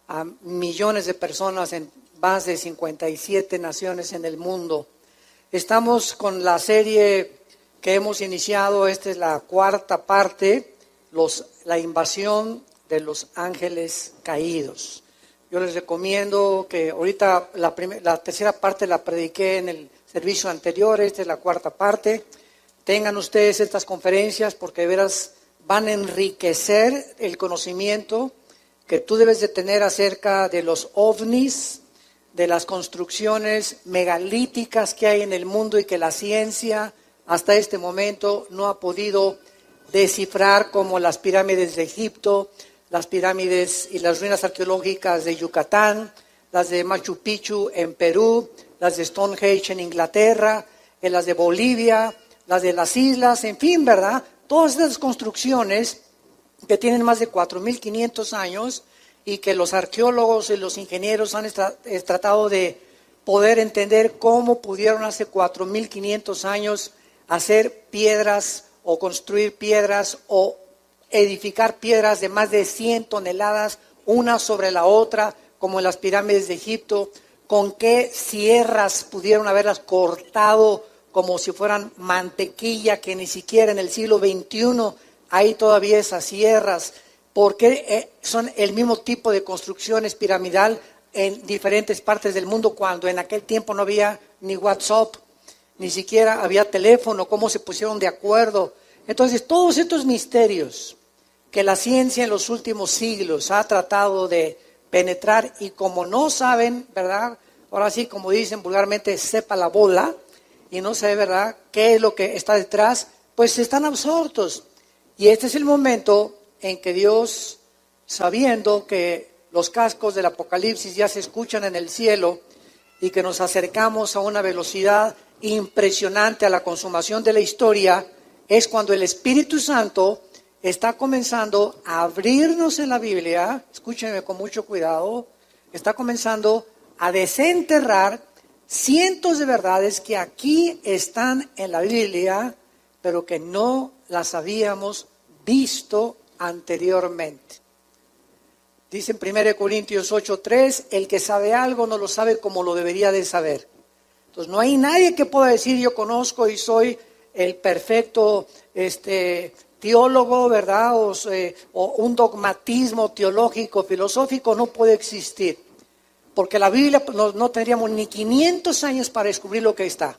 A millones de personas en más de 57 naciones en el mundo. Estamos con la serie que hemos iniciado, esta es la cuarta parte, la invasión de los ángeles caídos. Yo les recomiendo que ahorita la tercera parte la prediqué en el servicio anterior, esta es la cuarta parte. Tengan ustedes estas conferencias porque de veras van a enriquecer el conocimiento que tú debes de tener acerca de los ovnis, de las construcciones megalíticas que hay en el mundo y que la ciencia hasta este momento no ha podido descifrar, como las pirámides de Egipto, las pirámides y las ruinas arqueológicas de Yucatán, las de Machu Picchu en Perú, las de Stonehenge en Inglaterra, las de Bolivia, las de las islas, en fin, ¿verdad? Todas esas construcciones que tienen más de 4.500 años y que los arqueólogos y los ingenieros han tratado de poder entender cómo pudieron hace 4.500 años hacer piedras o construir piedras o edificar piedras de más de 100 toneladas, una sobre la otra, como en las pirámides de Egipto, con qué sierras pudieron haberlas cortado como si fueran mantequilla, que ni siquiera en el siglo XXI hay todavía esas sierras, porque son el mismo tipo de construcciones piramidal en diferentes partes del mundo, cuando en aquel tiempo no había ni WhatsApp, ni siquiera había teléfono, cómo se pusieron de acuerdo. Entonces, todos estos misterios que la ciencia en los últimos siglos ha tratado de penetrar, y como no saben, ¿verdad? Ahora sí, como dicen vulgarmente, sepa la bola, y no sabe, ¿verdad?, qué es lo que está detrás, pues están absortos. Y este es el momento en que Dios, sabiendo que los cascos del Apocalipsis ya se escuchan en el cielo y que nos acercamos a una velocidad impresionante a la consumación de la historia, es cuando el Espíritu Santo está comenzando a abrirnos en la Biblia, escúchenme con mucho cuidado, está comenzando a desenterrar cientos de verdades que aquí están en la Biblia, pero que no las habíamos visto anteriormente. Dice en 1 Corintios 8:3, el que sabe algo no lo sabe como lo debería de saber. Entonces no hay nadie que pueda decir yo conozco y soy el perfecto teólogo, ¿verdad? O un dogmatismo teológico, filosófico no puede existir. Porque la Biblia no tendríamos ni 500 años para descubrir lo que está.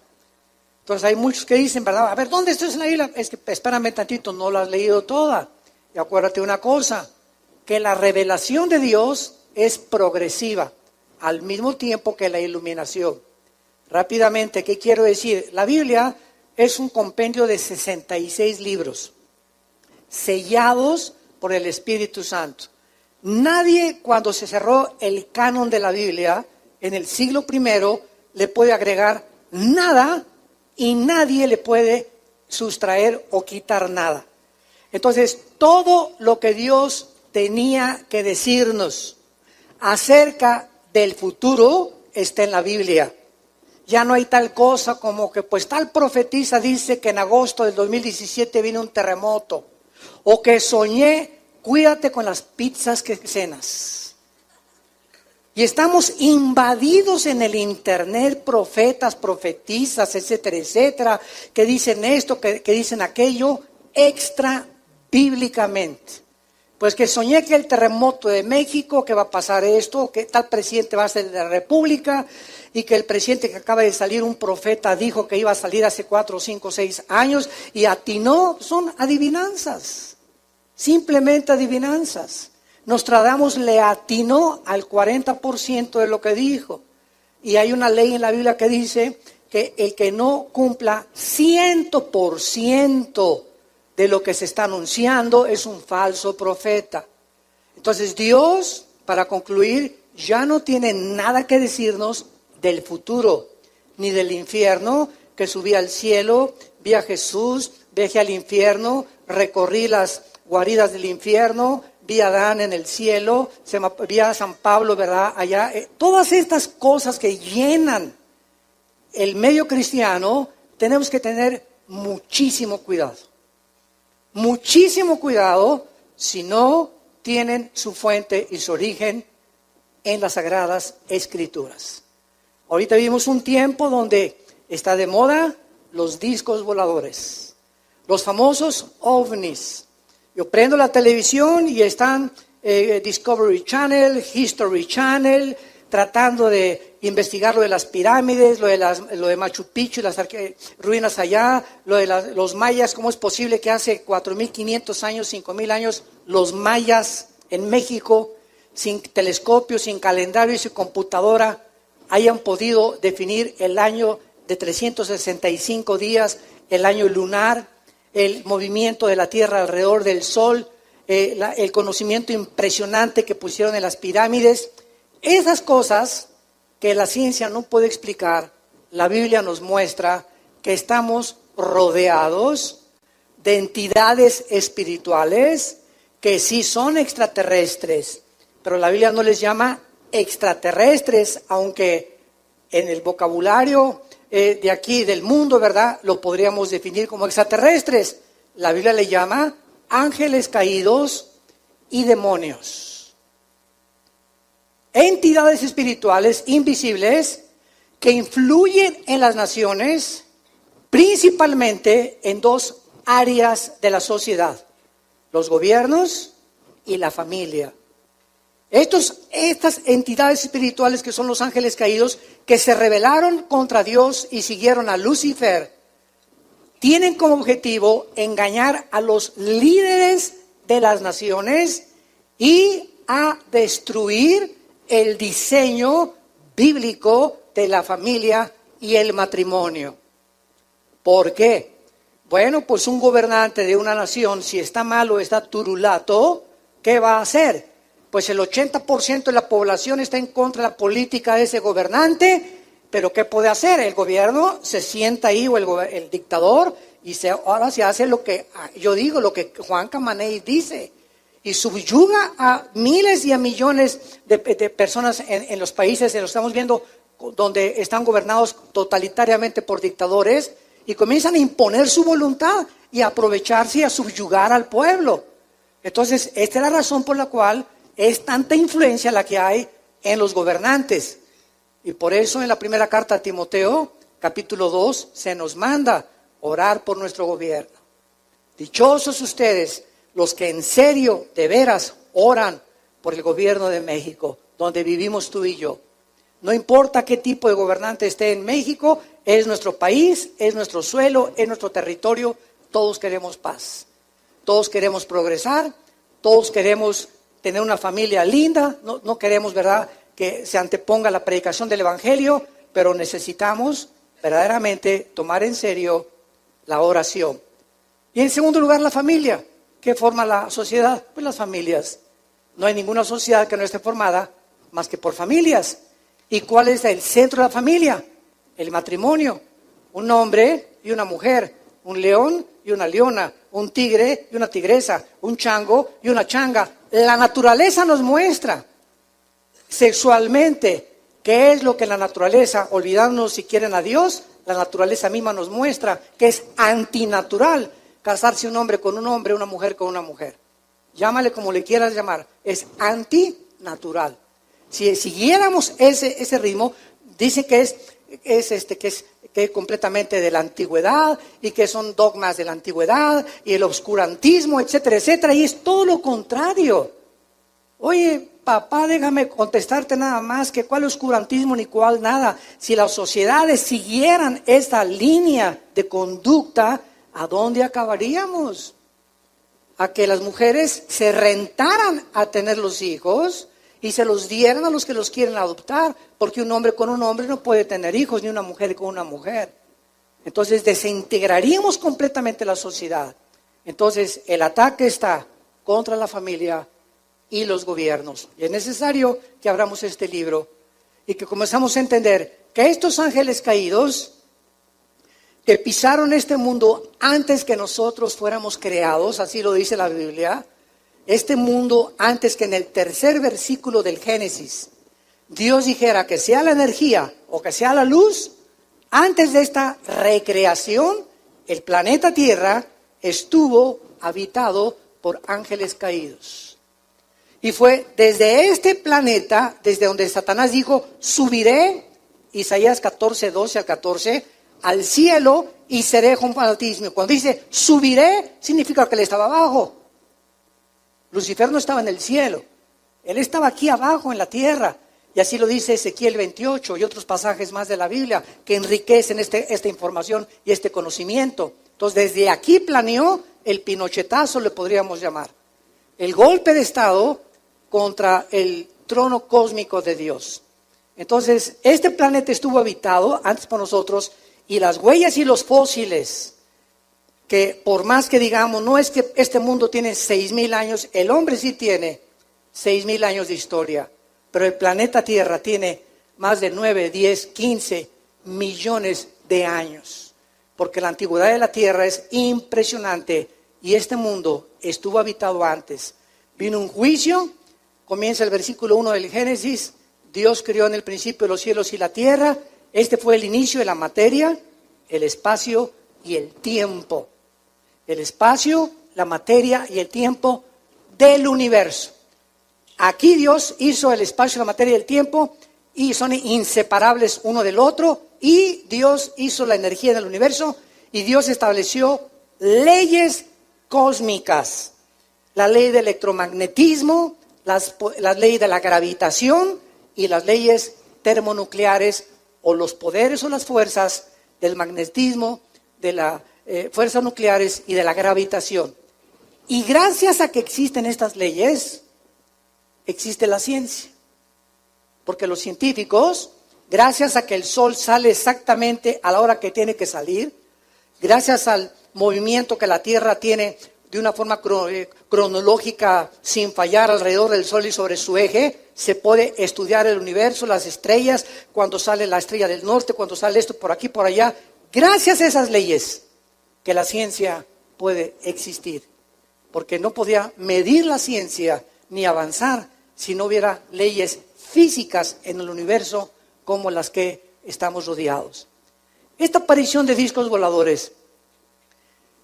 Entonces hay muchos que dicen, ¿verdad? A ver, ¿dónde estás en la Biblia? Es que espérame tantito, no la has leído toda. Y acuérdate una cosa, que la revelación de Dios es progresiva, al mismo tiempo que la iluminación. Rápidamente, ¿qué quiero decir? La Biblia es un compendio de 66 libros, sellados por el Espíritu Santo. Nadie, cuando se cerró el canon de la Biblia, en el siglo I, le puede agregar nada y nadie le puede sustraer o quitar nada. Entonces, todo lo que Dios tenía que decirnos acerca del futuro está en la Biblia. Ya no hay tal cosa como que pues tal profetisa dice que en agosto del 2017 viene un terremoto, o que soñé, cuídate con las pizzas que cenas. Y estamos invadidos en el internet, profetas, profetisas, etcétera, etcétera, que dicen esto, que dicen aquello, extra bíblicamente. Pues que soñé que el terremoto de México, que va a pasar esto, que tal presidente va a ser de la República, y que el presidente que acaba de salir, un profeta, dijo que iba a salir hace 4, 5, 6 años, y atinó. Son adivinanzas, simplemente adivinanzas. Nostradamus le atinó al 40% de lo que dijo. Y hay una ley en la Biblia que dice que el que no cumpla 100% de lo que se está anunciando es un falso profeta. Entonces Dios, para concluir, ya no tiene nada que decirnos del futuro, ni del infierno, que subí al cielo, vi a Jesús, viajé al infierno, recorrí las guaridas del infierno, vi a Adán en el cielo, vi a San Pablo, ¿verdad? Allá, todas estas cosas que llenan el medio cristiano, tenemos que tener muchísimo cuidado. Muchísimo cuidado, si no tienen su fuente y su origen en las Sagradas Escrituras. Ahorita vivimos un tiempo donde está de moda los discos voladores, los famosos ovnis. Yo prendo la televisión y están Discovery Channel, History Channel, tratando de investigar lo de las pirámides, lo de Machu Picchu, las ruinas allá, lo de los mayas. ¿Cómo es posible que hace 4.500 años, 5.000 años, los mayas en México, sin telescopio, sin calendario y sin computadora, hayan podido definir el año de 365 días, el año lunar, el movimiento de la Tierra alrededor del Sol, el conocimiento impresionante que pusieron en las pirámides? Esas cosas que la ciencia no puede explicar, la Biblia nos muestra que estamos rodeados de entidades espirituales que sí son extraterrestres, pero la Biblia no les llama extraterrestres, aunque en el vocabulario de aquí, del mundo, ¿verdad?, lo podríamos definir como extraterrestres. La Biblia le llama ángeles caídos y demonios. Entidades espirituales invisibles que influyen en las naciones, principalmente en dos áreas de la sociedad: los gobiernos y la familia. Estas entidades espirituales que son los ángeles caídos, que se rebelaron contra Dios y siguieron a Lucifer, tienen como objetivo engañar a los líderes de las naciones y a destruir el diseño bíblico de la familia y el matrimonio. ¿Por qué? Bueno, pues un gobernante de una nación, si está mal o está turulato, ¿qué va a hacer? Pues el 80% de la población está en contra de la política de ese gobernante, pero ¿qué puede hacer? El gobierno se sienta ahí, o el dictador, y ahora se hace lo que yo digo, lo que Juan Camaney dice, y subyuga a miles y a millones de personas en los países, en los que estamos viendo, donde están gobernados totalitariamente por dictadores, y comienzan a imponer su voluntad y a aprovecharse y a subyugar al pueblo. Entonces, esta es la razón por la cual es tanta influencia la que hay en los gobernantes. Y por eso en la primera carta a Timoteo, capítulo 2, se nos manda orar por nuestro gobierno. Dichosos ustedes los que en serio, de veras, oran por el gobierno de México, donde vivimos tú y yo. No importa qué tipo de gobernante esté en México, es nuestro país, es nuestro suelo, es nuestro territorio. Todos queremos paz, todos queremos progresar, todos queremos tener una familia linda. No queremos, ¿verdad?, que se anteponga la predicación del Evangelio, pero necesitamos verdaderamente tomar en serio la oración. Y en segundo lugar, la familia. ¿Qué forma la sociedad? Pues las familias. No hay ninguna sociedad que no esté formada más que por familias. ¿Y cuál es el centro de la familia? El matrimonio. Un hombre y una mujer, un león y una leona, un tigre y una tigresa, un chango y una changa. La naturaleza nos muestra sexualmente qué es lo que la naturaleza, olvidándonos si quieren a Dios, la naturaleza misma nos muestra que es antinatural casarse un hombre con un hombre, una mujer con una mujer. Llámale como le quieras llamar, es antinatural. Si siguiéramos ese ritmo, dicen que es completamente de la antigüedad y que son dogmas de la antigüedad y el obscurantismo, etcétera, etcétera, y es todo lo contrario. Oye, papá, déjame contestarte nada más, que cuál oscurantismo ni cuál nada. Si las sociedades siguieran esta línea de conducta, ¿a dónde acabaríamos? A que las mujeres se rentaran a tener los hijos y se los dieran a los que los quieren adoptar, porque un hombre con un hombre no puede tener hijos, ni una mujer con una mujer. Entonces desintegraríamos completamente la sociedad. Entonces el ataque está contra la familia y los gobiernos. Y es necesario que abramos este libro y que comenzamos a entender que estos ángeles caídos que pisaron este mundo antes que nosotros fuéramos creados, así lo dice la Biblia, este mundo antes que en el tercer versículo del Génesis, Dios dijera que sea la energía o que sea la luz, antes de esta recreación, el planeta Tierra estuvo habitado por ángeles caídos. Y fue desde este planeta, desde donde Satanás dijo, subiré, Isaías 14, 12 al 14, al cielo y seré junto al Altísimo. Cuando dice subiré, significa que él estaba abajo. Lucifer no estaba en el cielo, él estaba aquí abajo en la tierra. Y así lo dice Ezequiel 28 y otros pasajes más de la Biblia que enriquecen esta información y este conocimiento. Entonces desde aquí planeó el pinochetazo, le podríamos llamar. El golpe de estado contra el trono cósmico de Dios. Entonces, este planeta estuvo habitado antes por nosotros y las huellas y los fósiles, que por más que digamos, no es que este mundo tiene 6,000 años, el hombre sí tiene 6,000 años de historia, pero el planeta Tierra tiene más de 9, 10, 15 millones de años, porque la antigüedad de la Tierra es impresionante y este mundo estuvo habitado antes. Vino un juicio, comienza el versículo 1 del Génesis, Dios creó en el principio los cielos y la tierra. Este fue el inicio de la materia, el espacio y el tiempo. El espacio, la materia y el tiempo del universo. Aquí Dios hizo el espacio, la materia y el tiempo y son inseparables uno del otro. Y Dios hizo la energía del universo y Dios estableció leyes cósmicas. La ley del electromagnetismo, las leyes de la gravitación y las leyes termonucleares o los poderes o las fuerzas del magnetismo, de las fuerzas nucleares y de la gravitación. Y gracias a que existen estas leyes, existe la ciencia. Porque los científicos, gracias a que el sol sale exactamente a la hora que tiene que salir, gracias al movimiento que la Tierra tiene de una forma cronológica sin fallar alrededor del sol y sobre su eje, se puede estudiar el universo, las estrellas, cuando sale la estrella del norte, cuando sale esto por aquí, por allá. Gracias a esas leyes que la ciencia puede existir. Porque no podía medir la ciencia ni avanzar si no hubiera leyes físicas en el universo como las que estamos rodeados. Esta aparición de discos voladores,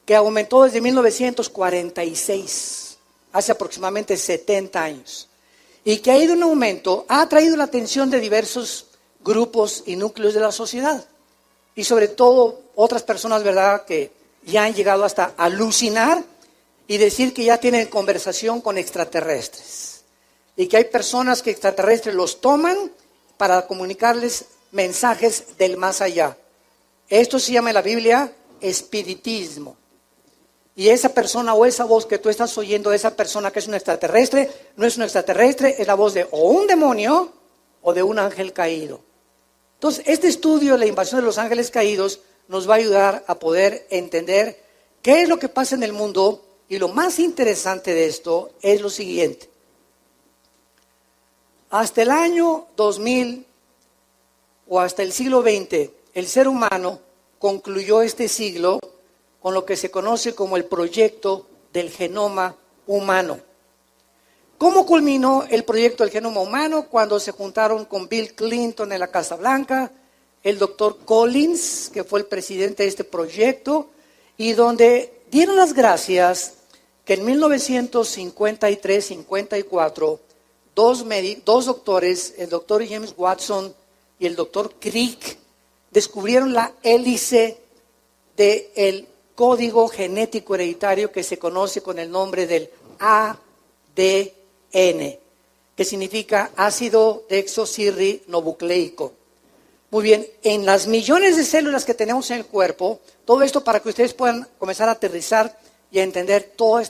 que aumentó desde 1946, hace aproximadamente 70 años, y que ha ido en aumento, ha atraído la atención de diversos grupos y núcleos de la sociedad, y sobre todo otras personas, ¿verdad?, que ya han llegado hasta alucinar y decir que ya tienen conversación con extraterrestres, y que hay personas que extraterrestres los toman para comunicarles mensajes del más allá. Esto se llama en la Biblia espiritismo. Y esa persona o esa voz que tú estás oyendo de esa persona que es un extraterrestre, no es un extraterrestre, es la voz de o un demonio o de un ángel caído. Entonces, este estudio de la invasión de los ángeles caídos nos va a ayudar a poder entender qué es lo que pasa en el mundo. Y lo más interesante de esto es lo siguiente. Hasta el año 2000 o hasta el siglo XX, el ser humano concluyó este siglo con lo que se conoce como el proyecto del genoma humano. ¿Cómo culminó el proyecto del genoma humano? Cuando se juntaron con Bill Clinton en la Casa Blanca, el doctor Collins, que fue el presidente de este proyecto, y donde dieron las gracias que en 1953-54, dos doctores, el doctor James Watson y el doctor Crick, descubrieron la hélice del código genético hereditario que se conoce con el nombre del ADN, que significa ácido desoxirribonucleico. Muy bien, en las millones de células que tenemos en el cuerpo, todo esto para que ustedes puedan comenzar a aterrizar y a entender todo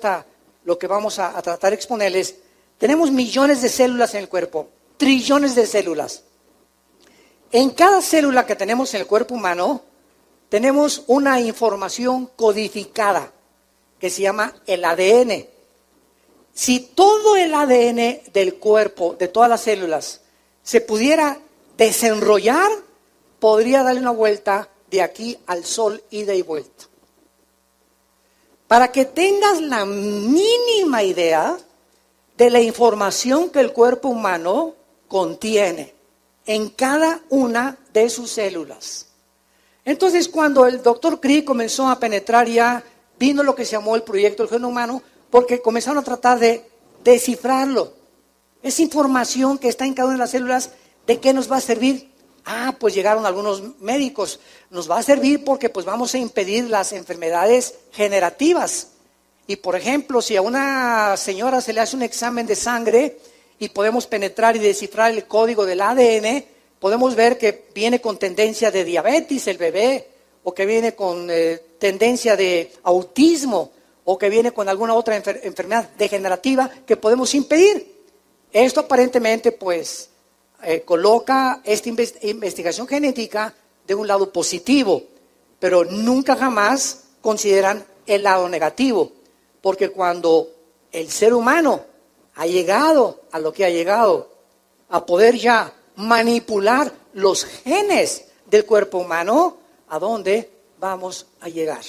lo que vamos a tratar de exponerles, tenemos millones de células en el cuerpo, trillones de células. En cada célula que tenemos en el cuerpo humano, tenemos una información codificada que se llama el ADN. Si todo el ADN del cuerpo, de todas las células, se pudiera desenrollar, podría darle una vuelta de aquí al sol, ida y vuelta. Para que tengas la mínima idea de la información que el cuerpo humano contiene en cada una de sus células. Entonces, cuando el doctor Crick comenzó a penetrar, ya vino lo que se llamó el proyecto del genoma humano, porque comenzaron a tratar de descifrarlo. Esa información que está en cada una de las células, ¿de qué nos va a servir? Pues llegaron algunos médicos. Nos va a servir porque pues vamos a impedir las enfermedades generativas. Y por ejemplo, si a una señora se le hace un examen de sangre y podemos penetrar y descifrar el código del ADN, podemos ver que viene con tendencia de diabetes el bebé, o que viene con tendencia de autismo, o que viene con alguna otra enfermedad degenerativa que podemos impedir. Esto aparentemente pues coloca esta investigación genética de un lado positivo, pero nunca jamás consideran el lado negativo, porque cuando el ser humano ha llegado a lo que ha llegado, a poder ya manipular los genes del cuerpo humano, ¿a dónde vamos a llegar?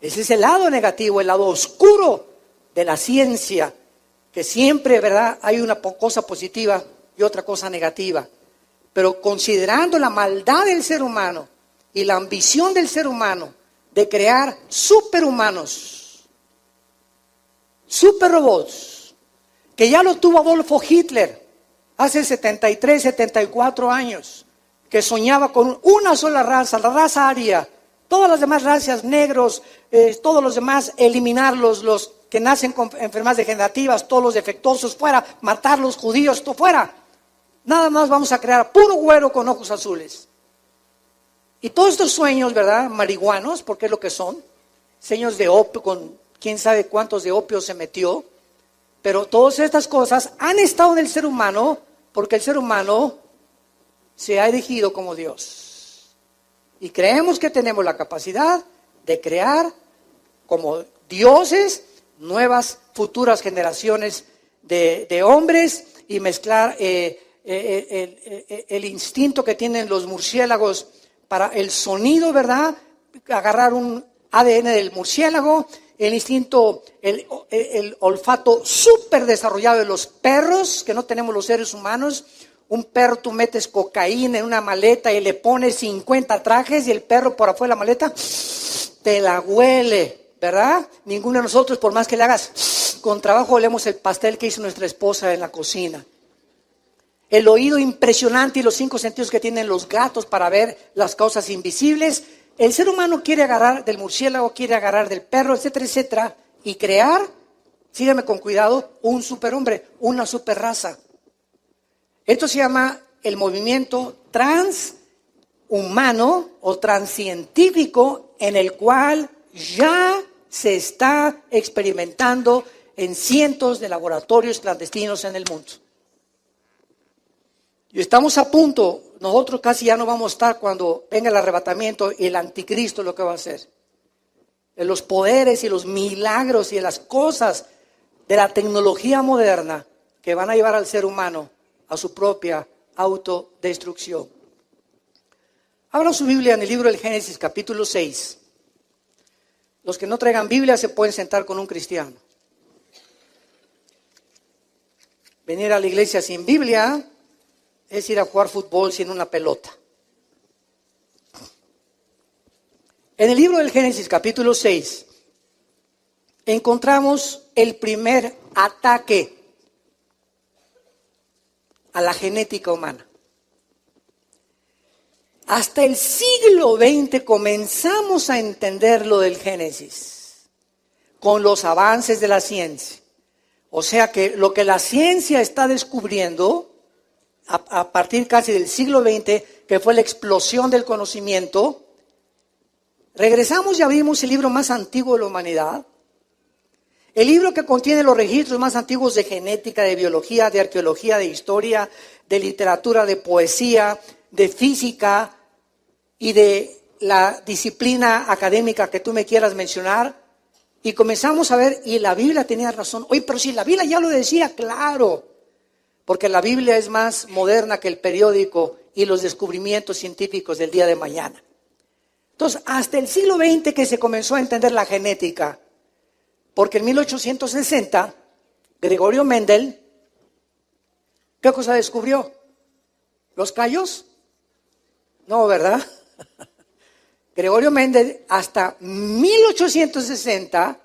Ese es el lado negativo, el lado oscuro de la ciencia, que siempre, ¿verdad?, hay una cosa positiva y otra cosa negativa. Pero considerando la maldad del ser humano y la ambición del ser humano de crear superhumanos, superrobots, que ya lo tuvo Adolfo Hitler hace 73, 74 años, que soñaba con una sola raza, la raza aria, todas las demás razas, negros, todos los demás, eliminarlos, los que nacen con enfermedades degenerativas, todos los defectuosos fuera, matar los judíos, todo fuera. Nada más vamos a crear puro güero con ojos azules. Y todos estos sueños, ¿verdad?, marihuanos, porque es lo que son, sueños de opio, con quién sabe cuántos de opio se metió, pero todas estas cosas han estado en el ser humano porque el ser humano se ha erigido como Dios. Y creemos que tenemos la capacidad de crear como dioses nuevas futuras generaciones de hombres y mezclar el instinto que tienen los murciélagos para el sonido, ¿verdad? Agarrar un ADN del murciélago, el instinto, el olfato súper desarrollado de los perros, que no tenemos los seres humanos. Un perro, tú metes cocaína en una maleta y le pones 50 trajes y el perro por afuera de la maleta te la huele, ¿verdad? Ninguno de nosotros, por más que le hagas, con trabajo olemos el pastel que hizo nuestra esposa en la cocina. El oído impresionante y los 5 sentidos que tienen los gatos para ver las cosas invisibles. El ser humano quiere agarrar del murciélago, quiere agarrar del perro, etcétera, etcétera, y crear, sígueme con cuidado, un superhombre, una superraza. Esto se llama el movimiento transhumano o transcientífico, en el cual ya se está experimentando en cientos de laboratorios clandestinos en el mundo. Y estamos a punto, nosotros casi ya no vamos a estar cuando venga el arrebatamiento y el anticristo lo que va a hacer. De los poderes y los milagros y de las cosas de la tecnología moderna que van a llevar al ser humano a su propia autodestrucción. Abran su Biblia en el libro del Génesis, capítulo 6. Los que no traigan Biblia se pueden sentar con un cristiano. Venir a la iglesia sin Biblia es ir a jugar fútbol sin una pelota. En el libro del Génesis, capítulo 6, encontramos el primer ataque a la genética humana. Hasta el siglo XX comenzamos a entender lo del Génesis, con los avances de la ciencia. O sea que lo que la ciencia está descubriendo, a partir casi del siglo XX, que fue la explosión del conocimiento, regresamos y abrimos el libro más antiguo de la humanidad, el libro que contiene los registros más antiguos de genética, de biología, de arqueología, de historia, de literatura, de poesía, de física y de la disciplina académica que tú me quieras mencionar. Y comenzamos a ver, y la Biblia tenía razón. Oye, pero si la Biblia ya lo decía, claro. Porque la Biblia es más moderna que el periódico y los descubrimientos científicos del día de mañana. Entonces, hasta el siglo XX que se comenzó a entender la genética. Porque en 1860, Gregorio Mendel, ¿qué cosa descubrió? ¿Los callos? No, ¿verdad? Gregorio Mendel, hasta 1860,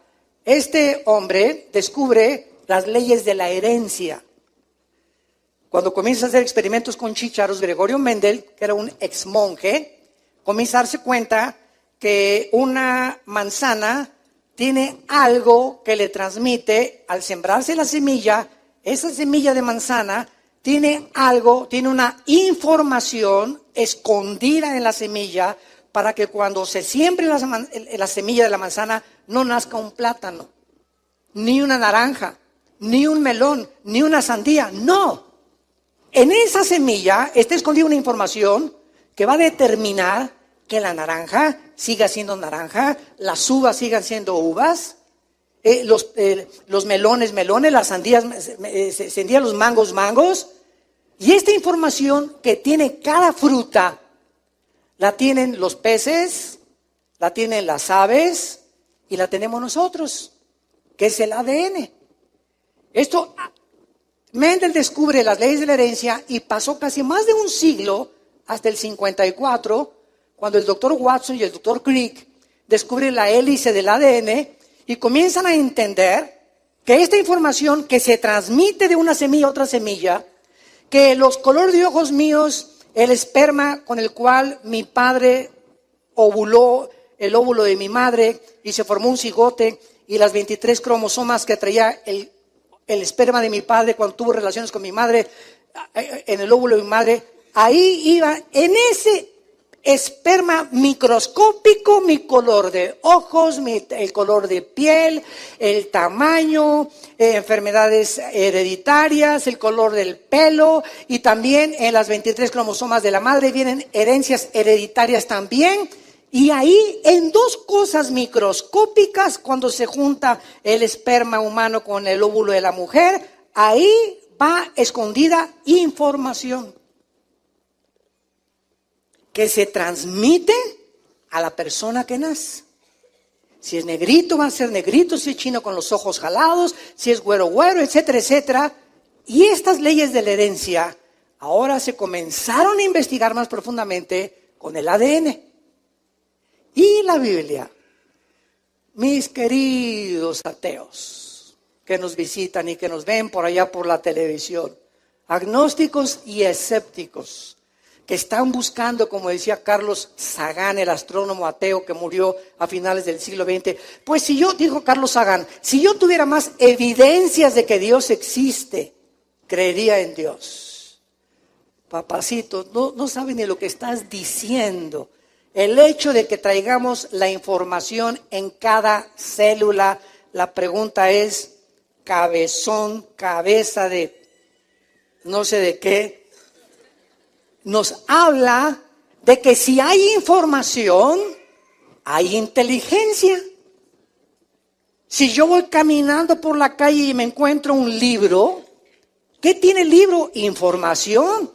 este hombre descubre las leyes de la herencia. Cuando comienza a hacer experimentos con chícharos, Gregorio Mendel, que era un ex monje, comienza a darse cuenta que una manzana tiene algo que le transmite al sembrarse la semilla. Esa semilla de manzana tiene algo, tiene una información escondida en la semilla para que cuando se siembre la semilla de la manzana no nazca un plátano, ni una naranja, ni un melón, ni una sandía. No. En esa semilla está escondida una información que va a determinar que la naranja siga siendo naranja, las uvas sigan siendo uvas, los melones, las sandías, los mangos. Y esta información que tiene cada fruta, la tienen los peces, la tienen las aves y la tenemos nosotros, que es el ADN. Esto, Mendel descubre las leyes de la herencia y pasó casi más de un siglo, hasta el 54, cuando el doctor Watson y el doctor Crick descubren la hélice del ADN y comienzan a entender que esta información que se transmite de una semilla a otra semilla, que los colores de ojos míos, el esperma con el cual mi padre ovuló, el óvulo de mi madre y se formó un cigote, y las 23 cromosomas que traía el esperma de mi padre cuando tuvo relaciones con mi madre, en el óvulo de mi madre, ahí iba, en ese esperma microscópico, mi color de ojos, el color de piel, el tamaño, enfermedades hereditarias, el color del pelo, y también en las 23 cromosomas de la madre vienen herencias hereditarias también. Y ahí, en dos cosas microscópicas, cuando se junta el esperma humano con el óvulo de la mujer, ahí va escondida información que se transmite a la persona que nace. Si es negrito, va a ser negrito, si es chino con los ojos jalados, si es güero, etcétera, etcétera. Y estas leyes de la herencia ahora se comenzaron a investigar más profundamente con el ADN. Y la Biblia, mis queridos ateos que nos visitan y que nos ven por allá por la televisión, agnósticos y escépticos, que están buscando, como decía Carlos Sagan, el astrónomo ateo que murió a finales del siglo XX, pues dijo Carlos Sagan, si yo tuviera más evidencias de que Dios existe, creería en Dios. Papacito, no sabe ni lo que estás diciendo. El hecho de que traigamos la información en cada célula, la pregunta es, cabezón, cabeza de no sé de qué, nos habla de que si hay información, hay inteligencia. Si yo voy caminando por la calle y me encuentro un libro, ¿qué tiene el libro? Información.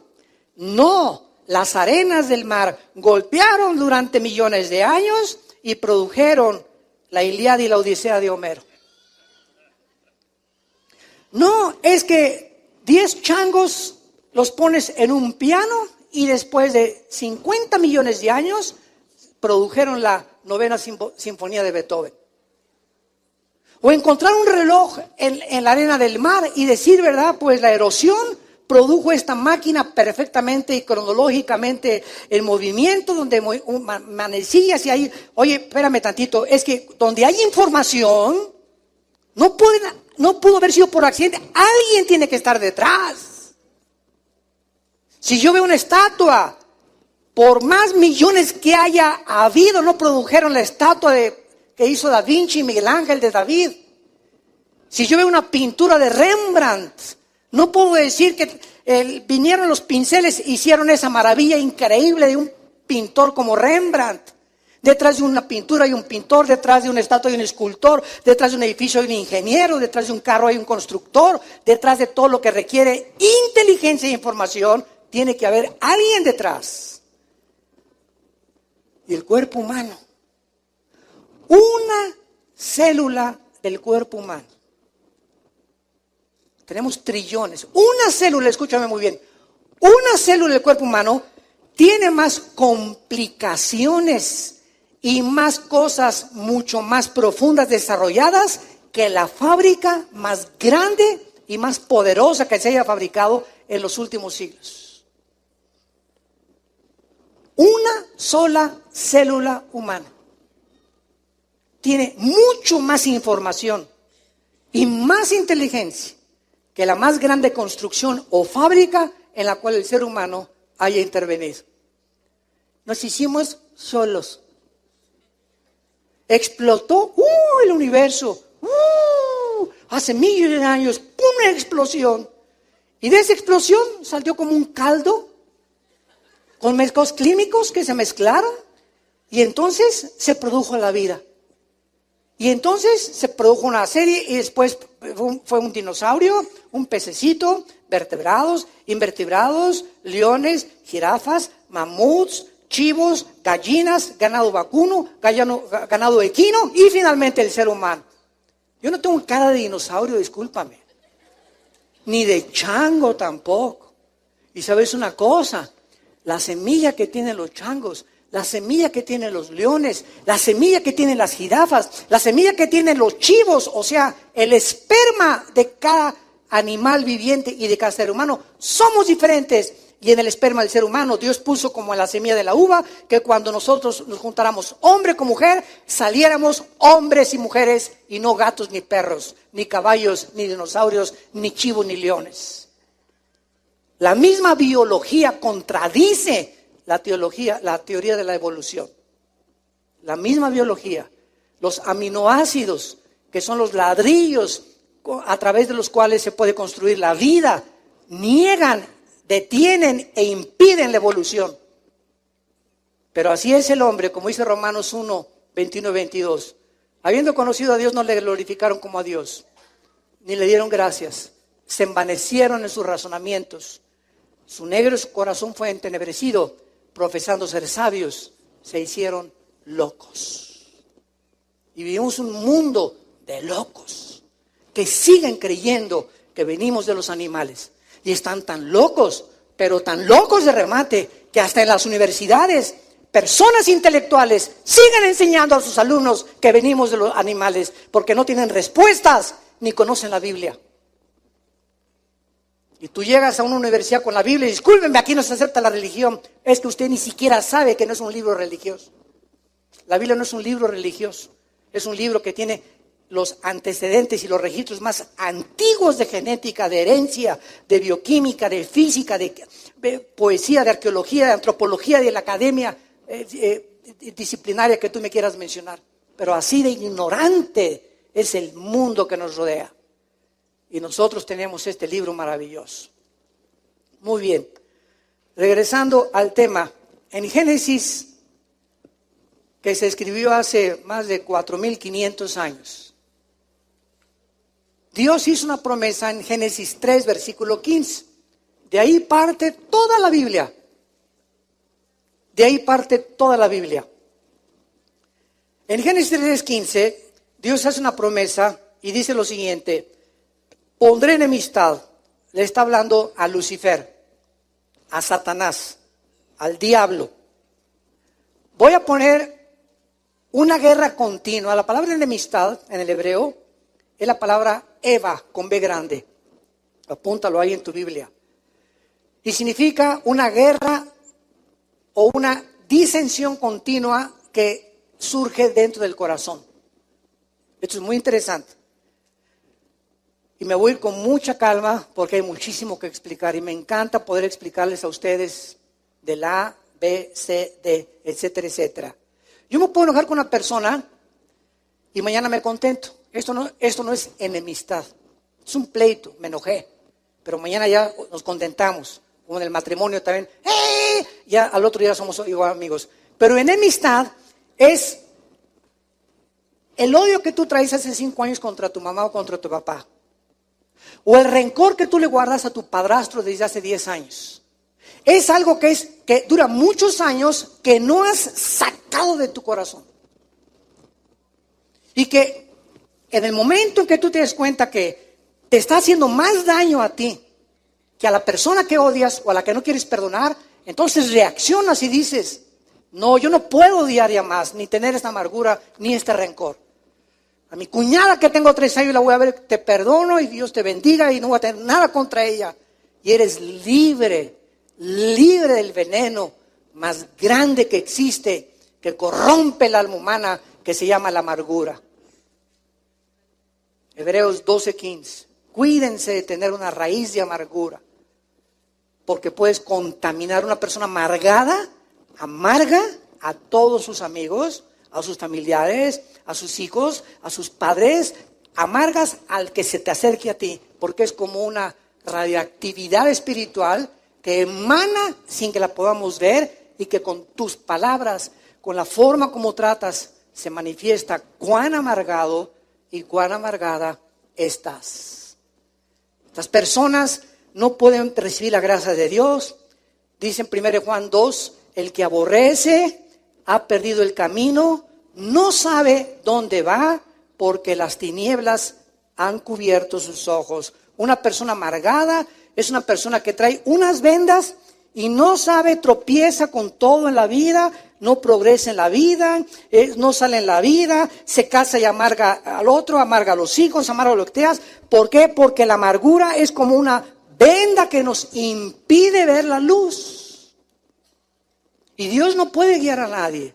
No. Las arenas del mar golpearon durante millones de años y produjeron la Ilíada y la Odisea de Homero. No, es que 10 changos los pones en un piano y después de 50 millones de años produjeron la novena sinfonía de Beethoven. O encontrar un reloj en la arena del mar y decir, ¿verdad? Pues la erosión produjo esta máquina perfectamente y cronológicamente en movimiento, donde manecillas y ahí, oye, espérame tantito, es que donde hay información, no pudo haber sido por accidente, alguien tiene que estar detrás. Si yo veo una estatua, por más millones que haya habido, no produjeron la estatua que hizo Da Vinci y Miguel Ángel de David. Si yo veo una pintura de Rembrandt, no puedo decir que vinieron los pinceles e hicieron esa maravilla increíble de un pintor como Rembrandt. Detrás de una pintura hay un pintor, detrás de una estatua hay un escultor, detrás de un edificio hay un ingeniero, detrás de un carro hay un constructor, detrás de todo lo que requiere inteligencia e información, tiene que haber alguien detrás. Y el cuerpo humano, una célula del cuerpo humano. Tenemos trillones. Una célula, escúchame muy bien, una célula del cuerpo humano tiene más complicaciones y más cosas mucho más profundas desarrolladas que la fábrica más grande y más poderosa que se haya fabricado en los últimos siglos. Una sola célula humana tiene mucho más información y más inteligencia que la más grande construcción o fábrica en la cual el ser humano haya intervenido. Nos hicimos solos. Explotó el universo. Hace millones de años, una explosión. Y de esa explosión salió como un caldo con mezclos químicos que se mezclaron. Y entonces se produjo la vida. Y entonces se produjo una serie y después fue un dinosaurio, un pececito, vertebrados, invertebrados, leones, jirafas, mamuts, chivos, gallinas, ganado vacuno, ganado equino y finalmente el ser humano. Yo no tengo cara de dinosaurio, discúlpame. Ni de chango tampoco. Y sabes una cosa, la semilla que tienen los changos, la semilla que tienen los leones, la semilla que tienen las jirafas, la semilla que tienen los chivos, o sea, el esperma de cada animal viviente y de cada ser humano, somos diferentes. Y en el esperma del ser humano, Dios puso como en la semilla de la uva, que cuando nosotros nos juntáramos hombre con mujer, saliéramos hombres y mujeres y no gatos ni perros, ni caballos, ni dinosaurios, ni chivos, ni leones. La misma biología contradice la teoría de la evolución. La misma biología, los aminoácidos, que son los ladrillos a través de los cuales se puede construir la vida, niegan, detienen e impiden la evolución. Pero así es el hombre, como dice Romanos 1, 21 y 22. Habiendo conocido a Dios, no le glorificaron como a Dios, ni le dieron gracias. Se envanecieron en sus razonamientos. Su negro corazón fue entenebrecido. Profesando ser sabios, se hicieron locos. Y vivimos un mundo de locos que siguen creyendo que venimos de los animales. Y están tan locos, pero tan locos de remate, que hasta en las universidades, personas intelectuales siguen enseñando a sus alumnos que venimos de los animales, porque no tienen respuestas ni conocen la Biblia. Y tú llegas a una universidad con la Biblia y discúlpenme, aquí no se acepta la religión. Es que usted ni siquiera sabe que no es un libro religioso. La Biblia no es un libro religioso. Es un libro que tiene los antecedentes y los registros más antiguos de genética, de herencia, de bioquímica, de física, de poesía, de arqueología, de antropología, de la academia disciplinaria que tú me quieras mencionar. Pero así de ignorante es el mundo que nos rodea. Y nosotros tenemos este libro maravilloso. Muy bien. Regresando al tema, en Génesis, que se escribió hace más de 4,500 años, Dios hizo una promesa en Génesis 3, versículo 15. De ahí parte toda la Biblia. De ahí parte toda la Biblia. En Génesis 3, 15, Dios hace una promesa y dice lo siguiente: pondré enemistad, le está hablando a Lucifer, a Satanás, al diablo. Voy a poner una guerra continua. La palabra enemistad en el hebreo es la palabra Eva con B grande. Apúntalo ahí en tu Biblia. Y significa una guerra o una disensión continua que surge dentro del corazón. Esto es muy interesante. Y me voy a ir con mucha calma porque hay muchísimo que explicar. Y me encanta poder explicarles a ustedes de la A, B, C, D, etcétera, etcétera. Yo me puedo enojar con una persona y mañana me contento. Esto no es enemistad. Es un pleito, me enojé. Pero mañana ya nos contentamos. Como en el matrimonio también. ¡Eh! Ya al otro día somos igual amigos. Pero enemistad es el odio que tú traes hace 5 años contra tu mamá o contra tu papá. O el rencor que tú le guardas a tu padrastro desde hace 10 años. Es algo que dura muchos años que no has sacado de tu corazón. Y que en el momento en que tú te des cuenta que te está haciendo más daño a ti que a la persona que odias o a la que no quieres perdonar, entonces reaccionas y dices: no, yo no puedo odiar ya más, ni tener esta amargura, ni este rencor. A mi cuñada que tengo 3 años la voy a ver, te perdono y Dios te bendiga y no voy a tener nada contra ella. Y eres libre, libre del veneno más grande que existe, que corrompe el alma humana, que se llama la amargura. Hebreos 12:15. Cuídense de tener una raíz de amargura, porque puedes contaminar a una persona amargada, amarga a todos sus amigos, a sus familiares, a sus hijos, a sus padres, amargas al que se te acerque a ti, porque es como una radioactividad espiritual que emana sin que la podamos ver y que con tus palabras, con la forma como tratas, se manifiesta cuán amargado y cuán amargada estás. Estas personas no pueden recibir la gracia de Dios. Dice en 1 Juan 2, el que aborrece ha perdido el camino, no sabe dónde va, porque las tinieblas han cubierto sus ojos. Una persona amargada es una persona que trae unas vendas y no sabe, tropieza con todo en la vida, no progresa en la vida, no sale en la vida, se casa y amarga al otro, amarga a los hijos, amarga a lo que te das. ¿Por qué? Porque la amargura es como una venda que nos impide ver la luz. Y Dios no puede guiar a nadie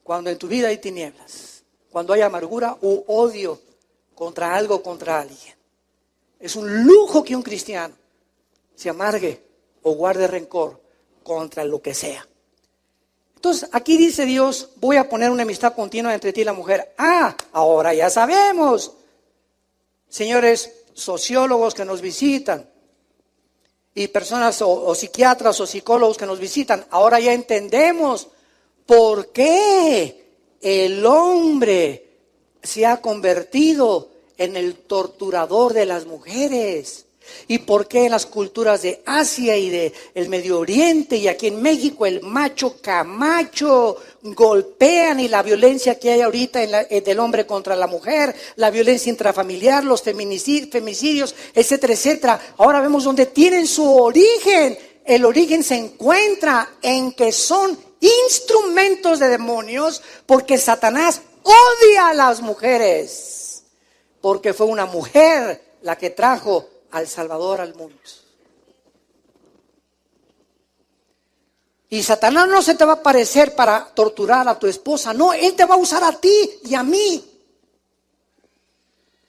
cuando en tu vida hay tinieblas, cuando hay amargura u odio contra algo, contra alguien. Es un lujo que un cristiano se amargue o guarde rencor contra lo que sea. Entonces, aquí dice Dios, voy a poner una amistad continua entre ti y la mujer. Ahora ya sabemos, señores sociólogos que nos visitan, y personas o psiquiatras o psicólogos que nos visitan, ahora ya entendemos por qué el hombre se ha convertido en el torturador de las mujeres. ¿Y por qué en las culturas de Asia y de el Medio Oriente y aquí en México el macho camacho golpean, y la violencia que hay ahorita del hombre contra la mujer, la violencia intrafamiliar, los femicidios, etcétera, etcétera? Ahora vemos dónde tienen su origen. El origen se encuentra en que son instrumentos de demonios, porque Satanás odia a las mujeres, porque fue una mujer la que trajo al Salvador al mundo. Y Satanás no se te va a aparecer para torturar a tu esposa, no, él te va a usar a ti y a mí.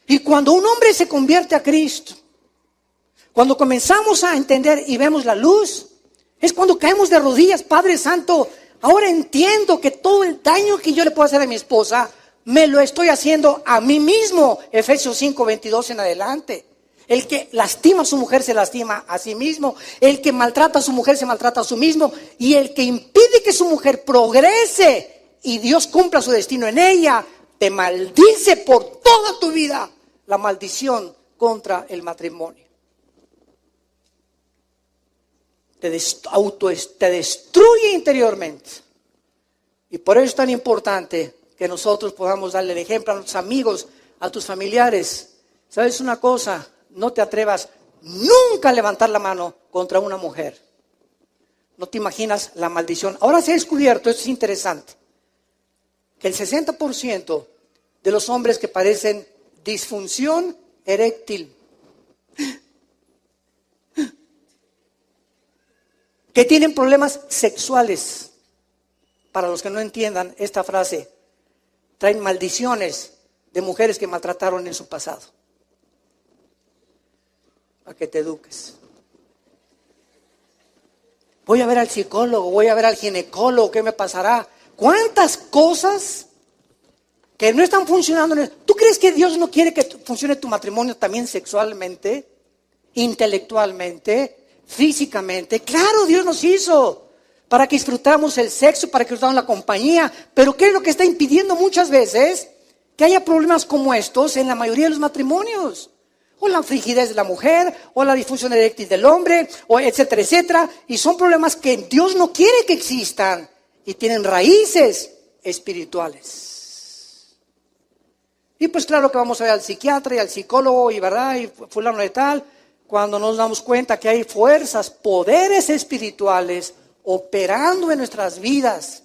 Y cuando un hombre se convierte a Cristo, cuando comenzamos a entender y vemos la luz, es cuando caemos de rodillas. Padre Santo, ahora entiendo que todo el daño que yo le puedo hacer a mi esposa, me lo estoy haciendo a mí mismo. Efesios 5:22 en adelante. El que lastima a su mujer se lastima a sí mismo. El que maltrata a su mujer se maltrata a sí mismo. Y el que impide que su mujer progrese y Dios cumpla su destino en ella, te maldice por toda tu vida. La maldición contra el matrimonio. Te destruye interiormente. Y por eso es tan importante que nosotros podamos darle el ejemplo a nuestros amigos, a tus familiares. ¿Sabes una cosa? No te atrevas nunca a levantar la mano contra una mujer. No te imaginas la maldición. Ahora se ha descubierto, esto es interesante, que el 60% de los hombres que padecen disfunción eréctil, que tienen problemas sexuales, para los que no entiendan esta frase, traen maldiciones de mujeres que maltrataron en su pasado. Para que te eduques. Voy a ver al psicólogo, voy a ver al ginecólogo, ¿qué me pasará? ¿Cuántas cosas que no están funcionando? ¿Tú crees que Dios no quiere que funcione tu matrimonio también sexualmente, intelectualmente, físicamente? Claro, Dios nos hizo para que disfrutáramos el sexo, para que disfrutáramos la compañía. Pero ¿qué es lo que está impidiendo muchas veces que haya problemas como estos en la mayoría de los matrimonios? O la frigidez de la mujer, o la disfunción eréctil del hombre, o etcétera, etcétera. Y son problemas que Dios no quiere que existan y tienen raíces espirituales. Y pues claro que vamos a ver al psiquiatra y al psicólogo y verdad, y fulano de tal, cuando nos damos cuenta que hay fuerzas, poderes espirituales operando en nuestras vidas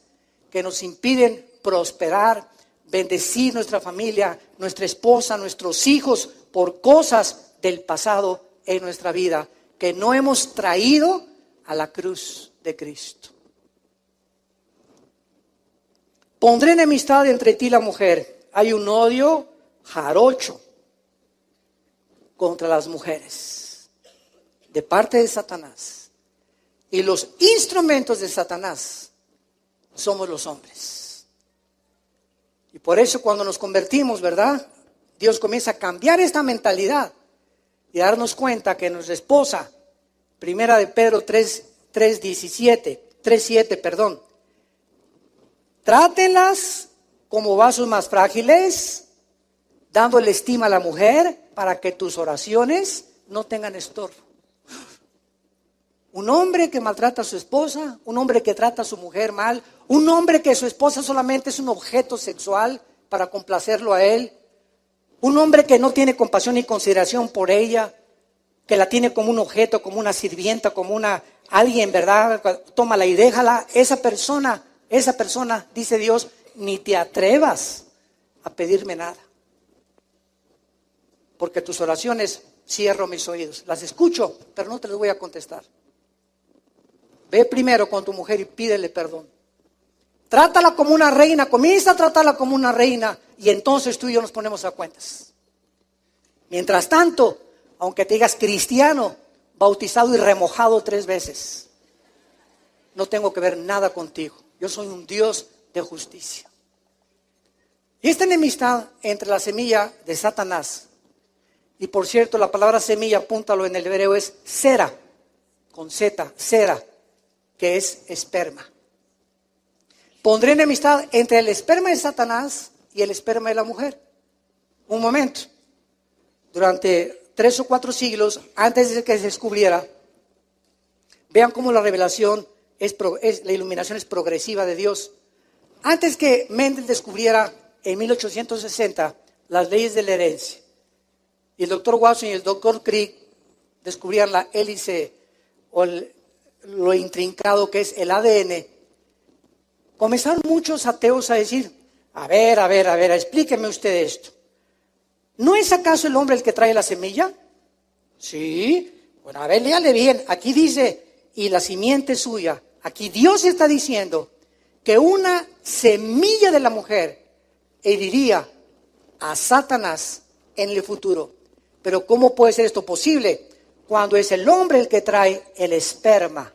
que nos impiden prosperar, bendecir nuestra familia, nuestra esposa, nuestros hijos por cosas del pasado en nuestra vida que no hemos traído a la cruz de Cristo. Pondré enemistad entre ti y la mujer. Hay un odio jarocho contra las mujeres de parte de Satanás. Y los instrumentos de Satanás somos los hombres. Y por eso cuando nos convertimos, ¿verdad? Dios comienza a cambiar esta mentalidad y a darnos cuenta que nuestra esposa, primera de Pedro 3:7, trátenlas como vasos más frágiles, dándole estima a la mujer para que tus oraciones no tengan estorbo. Un hombre que maltrata a su esposa, un hombre que trata a su mujer mal, un hombre que su esposa solamente es un objeto sexual para complacerlo a él, un hombre que no tiene compasión ni consideración por ella, que la tiene como un objeto, como una sirvienta, como alguien, ¿verdad? Tómala y déjala. Esa persona, dice Dios, ni te atrevas a pedirme nada. Porque tus oraciones cierro mis oídos. Las escucho, pero no te las voy a contestar. Ve primero con tu mujer y pídele perdón. Trátala como una reina, comienza a tratarla como una reina y entonces tú y yo nos ponemos a cuentas. Mientras tanto, aunque te digas cristiano, bautizado y remojado 3 veces, no tengo que ver nada contigo. Yo soy un Dios de justicia. Y esta enemistad entre la semilla de Satanás, y por cierto la palabra semilla, apúntalo en el hebreo, es sera, con Z, sera, que es esperma. Pondré enemistad entre el esperma de Satanás y el esperma de la mujer. Un momento. Durante 3 o 4 siglos, antes de que se descubriera, vean cómo la revelación la iluminación es progresiva de Dios. Antes que Mendel descubriera en 1860 las leyes de la herencia, y el doctor Watson y el doctor Crick descubrían la hélice o lo intrincado que es el ADN, comenzaron muchos ateos a decir, a ver, explíqueme usted esto. ¿No es acaso el hombre el que trae la semilla? Sí. Bueno, a ver, léale bien. Aquí dice, y la simiente suya. Aquí Dios está diciendo que una semilla de la mujer heriría a Satanás en el futuro. Pero ¿cómo puede ser esto posible? Cuando es el hombre el que trae el esperma.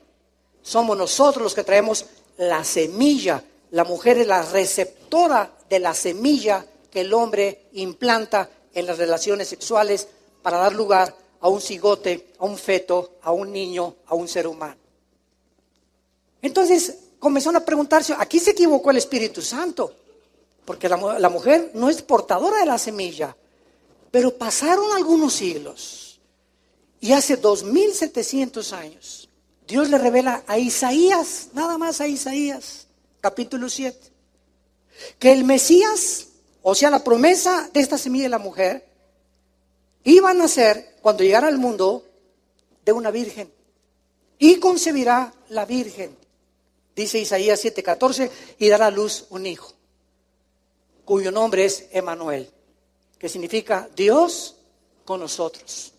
Somos nosotros los que traemos la semilla. La mujer es la receptora de la semilla que el hombre implanta en las relaciones sexuales para dar lugar a un cigote, a un feto, a un niño, a un ser humano. Entonces comenzaron a preguntarse, aquí se equivocó el Espíritu Santo, porque la mujer no es portadora de la semilla. Pero pasaron algunos siglos y hace 2700 años Dios le revela a Isaías, nada más a Isaías, capítulo 7, que el Mesías, o sea la promesa de esta semilla de la mujer, iba a nacer cuando llegara al mundo de una virgen y concebirá la virgen, dice Isaías 7:14, y dará a luz un hijo, cuyo nombre es Emmanuel, que significa Dios con nosotros.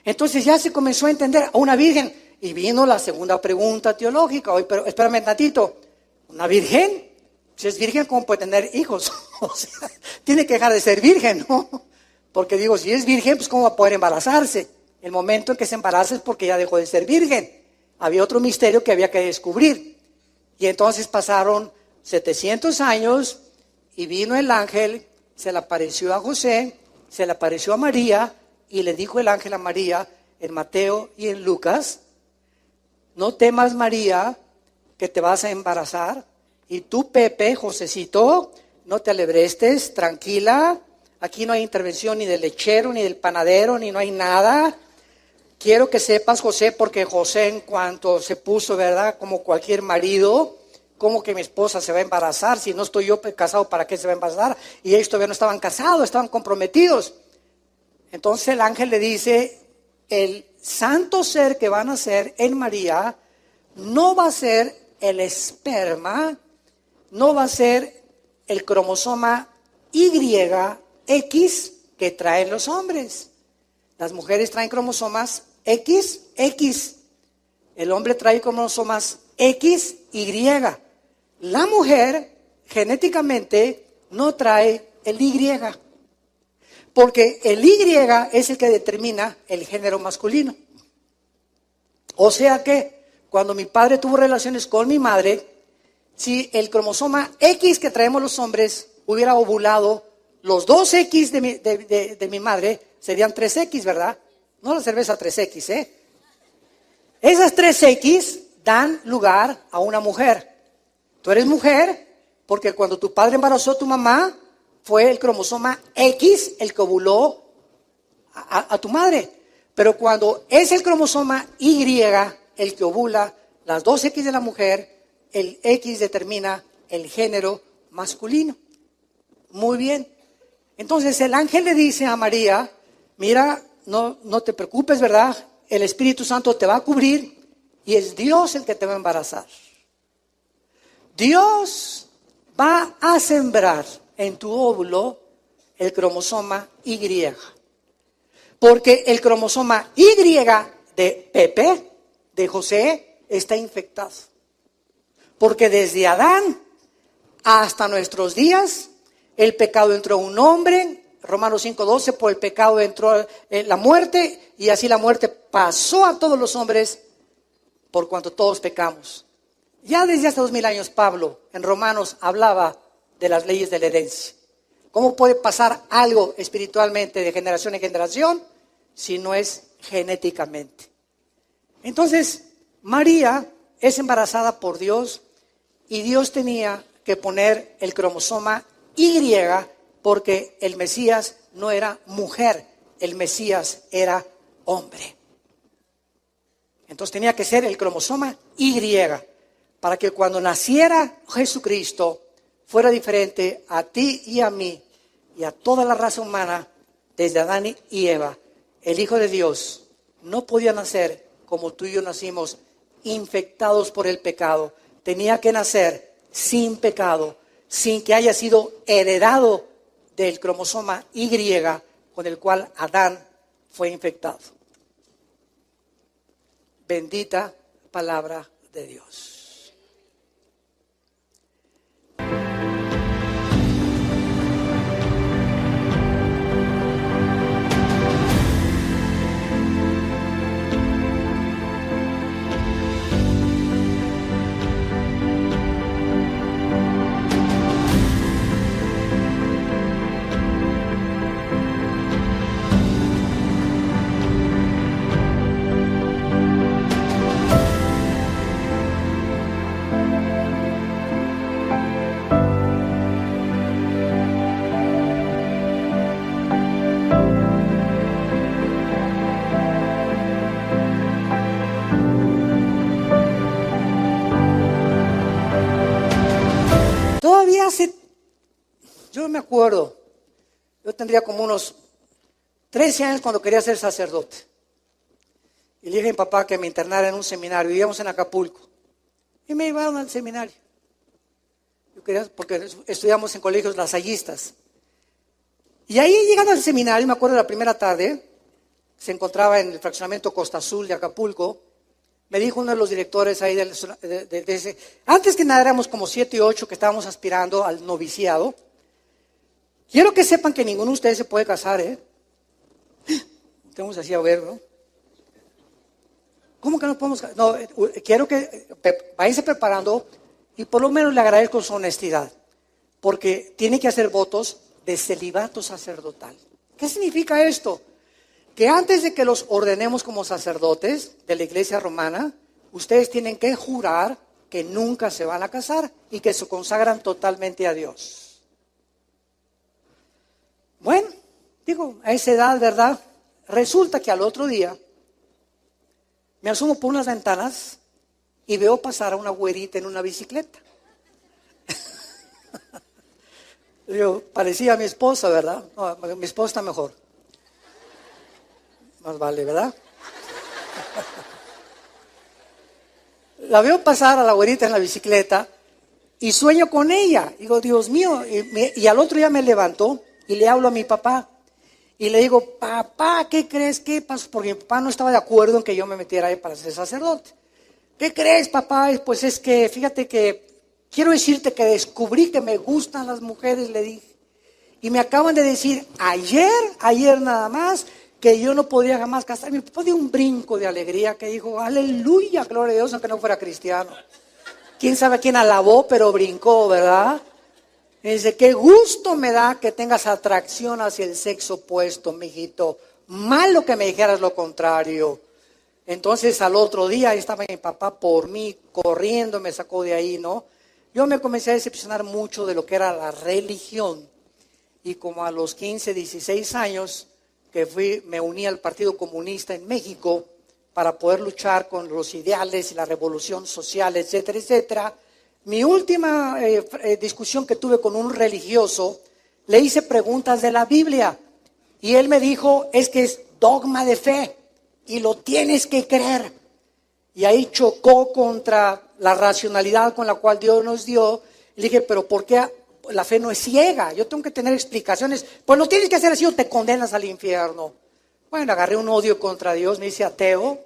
Entonces ya se comenzó a entender a una virgen y vino la segunda pregunta teológica. Oye, pero espérame tantito, ¿una virgen? Si es virgen, ¿cómo puede tener hijos? O sea, tiene que dejar de ser virgen, ¿no? Porque digo, si es virgen, pues ¿cómo va a poder embarazarse? El momento en que se embaraza es porque ya dejó de ser virgen. Había otro misterio que había que descubrir. Y entonces pasaron 700 años y vino el ángel, se le apareció a José, se le apareció a María y le dijo el ángel a María en Mateo y en Lucas, no temas María que te vas a embarazar y tú Pepe, Josecito, no te alebrestes, tranquila, aquí no hay intervención ni del lechero ni del panadero ni no hay nada. Quiero que sepas José, porque José en cuanto se puso, ¿verdad? Como cualquier marido, ¿cómo que mi esposa se va a embarazar? Si no estoy yo casado, ¿para qué se va a embarazar? Y ellos todavía no estaban casados, estaban comprometidos. Entonces el ángel le dice, el santo ser que va a nacer en María no va a ser el esperma, no va a ser el cromosoma YX que traen los hombres. Las mujeres traen cromosomas XX. El hombre trae cromosomas XY. La mujer genéticamente no trae el Y. Porque el Y es el que determina el género masculino. O sea que cuando mi padre tuvo relaciones con mi madre, si el cromosoma X que traemos los hombres hubiera ovulado, los dos X de mi madre serían 3X, ¿verdad? No la cerveza 3X, ¿eh? Esas 3X dan lugar a una mujer. Tú eres mujer porque cuando tu padre embarazó a tu mamá, fue el cromosoma X el que ovuló a tu madre. Pero cuando es el cromosoma Y el que ovula las dos X de la mujer, el X determina el género masculino. Muy bien. Entonces el ángel le dice a María, mira, no te preocupes, ¿verdad? El Espíritu Santo te va a cubrir y es Dios el que te va a embarazar. Dios va a sembrar en tu óvulo el cromosoma Y. Porque el cromosoma Y de Pepe, de José, está infectado. Porque desde Adán hasta nuestros días, el pecado entró a un hombre, Romanos 5:12, por el pecado entró la muerte, y así la muerte pasó a todos los hombres por cuanto todos pecamos. Ya desde hace 2000 años Pablo en Romanos hablaba de las leyes de la herencia. ¿Cómo puede pasar algo espiritualmente de generación en generación si no es genéticamente? Entonces, María es embarazada por Dios y Dios tenía que poner el cromosoma Y porque el Mesías no era mujer, el Mesías era hombre. Entonces tenía que ser el cromosoma Y para que cuando naciera Jesucristo fuera diferente a ti y a mí y a toda la raza humana desde Adán y Eva. El Hijo de Dios no podía nacer como tú y yo nacimos, infectados por el pecado. Tenía que nacer sin pecado, sin que haya sido heredado del cromosoma Y con el cual Adán fue infectado. Bendita palabra de Dios. Yo me acuerdo, yo tendría como unos 13 años cuando quería ser sacerdote. Y le dije a mi papá que me internara en un seminario, vivíamos en Acapulco. Y me llevaron al seminario. Yo quería, porque estudiamos en colegios lasallistas. Y ahí llegando al seminario, me acuerdo de la primera tarde, se encontraba en el fraccionamiento Costa Azul de Acapulco. Me dijo uno de los directores ahí de ese, antes que nada éramos como 7 y 8 que estábamos aspirando al noviciado. Quiero que sepan que ninguno de ustedes se puede casar, ¿eh? Tenemos así a ver, ¿no? ¿Cómo que no podemos casar? No, quiero que váyanse preparando y por lo menos le agradezco su honestidad. Porque tiene que hacer votos de celibato sacerdotal. ¿Qué significa esto? Que antes de que los ordenemos como sacerdotes de la iglesia romana, ustedes tienen que jurar que nunca se van a casar y que se consagran totalmente a Dios. Bueno, digo, a esa edad, ¿verdad? Resulta que al otro día me asomo por unas ventanas y veo pasar a una güerita en una bicicleta. Yo, parecía a mi esposa, ¿verdad? No, mi esposa está mejor. Más vale, ¿verdad? La veo pasar a la güerita en la bicicleta y sueño con ella. Digo, Dios mío, y al otro día me levanto y le hablo a mi papá. Y le digo, papá, ¿qué crees? ¿Qué pasó? Porque mi papá no estaba de acuerdo en que yo me metiera ahí para ser sacerdote. ¿Qué crees, papá? Pues es que, fíjate que, quiero decirte que descubrí que me gustan las mujeres, le dije. Y me acaban de decir ayer nada más, que yo no podría jamás casar. Mi papá dio un brinco de alegría que dijo, aleluya, gloria a Dios, aunque no fuera cristiano. Quién sabe quién alabó, pero brincó, ¿verdad? Y dice, qué gusto me da que tengas atracción hacia el sexo opuesto, mijito. Malo que me dijeras lo contrario. Entonces al otro día ahí estaba mi papá por mí, corriendo, me sacó de ahí, ¿no? Yo me comencé a decepcionar mucho de lo que era la religión. Y como a los 15, 16 años que me uní al Partido Comunista en México para poder luchar con los ideales y la revolución social, etcétera, etcétera. Mi última discusión que tuve con un religioso, le hice preguntas de la Biblia y él me dijo, es que es dogma de fe y lo tienes que creer. Y ahí chocó contra la racionalidad con la cual Dios nos dio. Le dije, pero ¿por qué la fe no es ciega? Yo tengo que tener explicaciones. Pues lo tienes que hacer así o te condenas al infierno. Bueno, agarré un odio contra Dios, me hice ateo.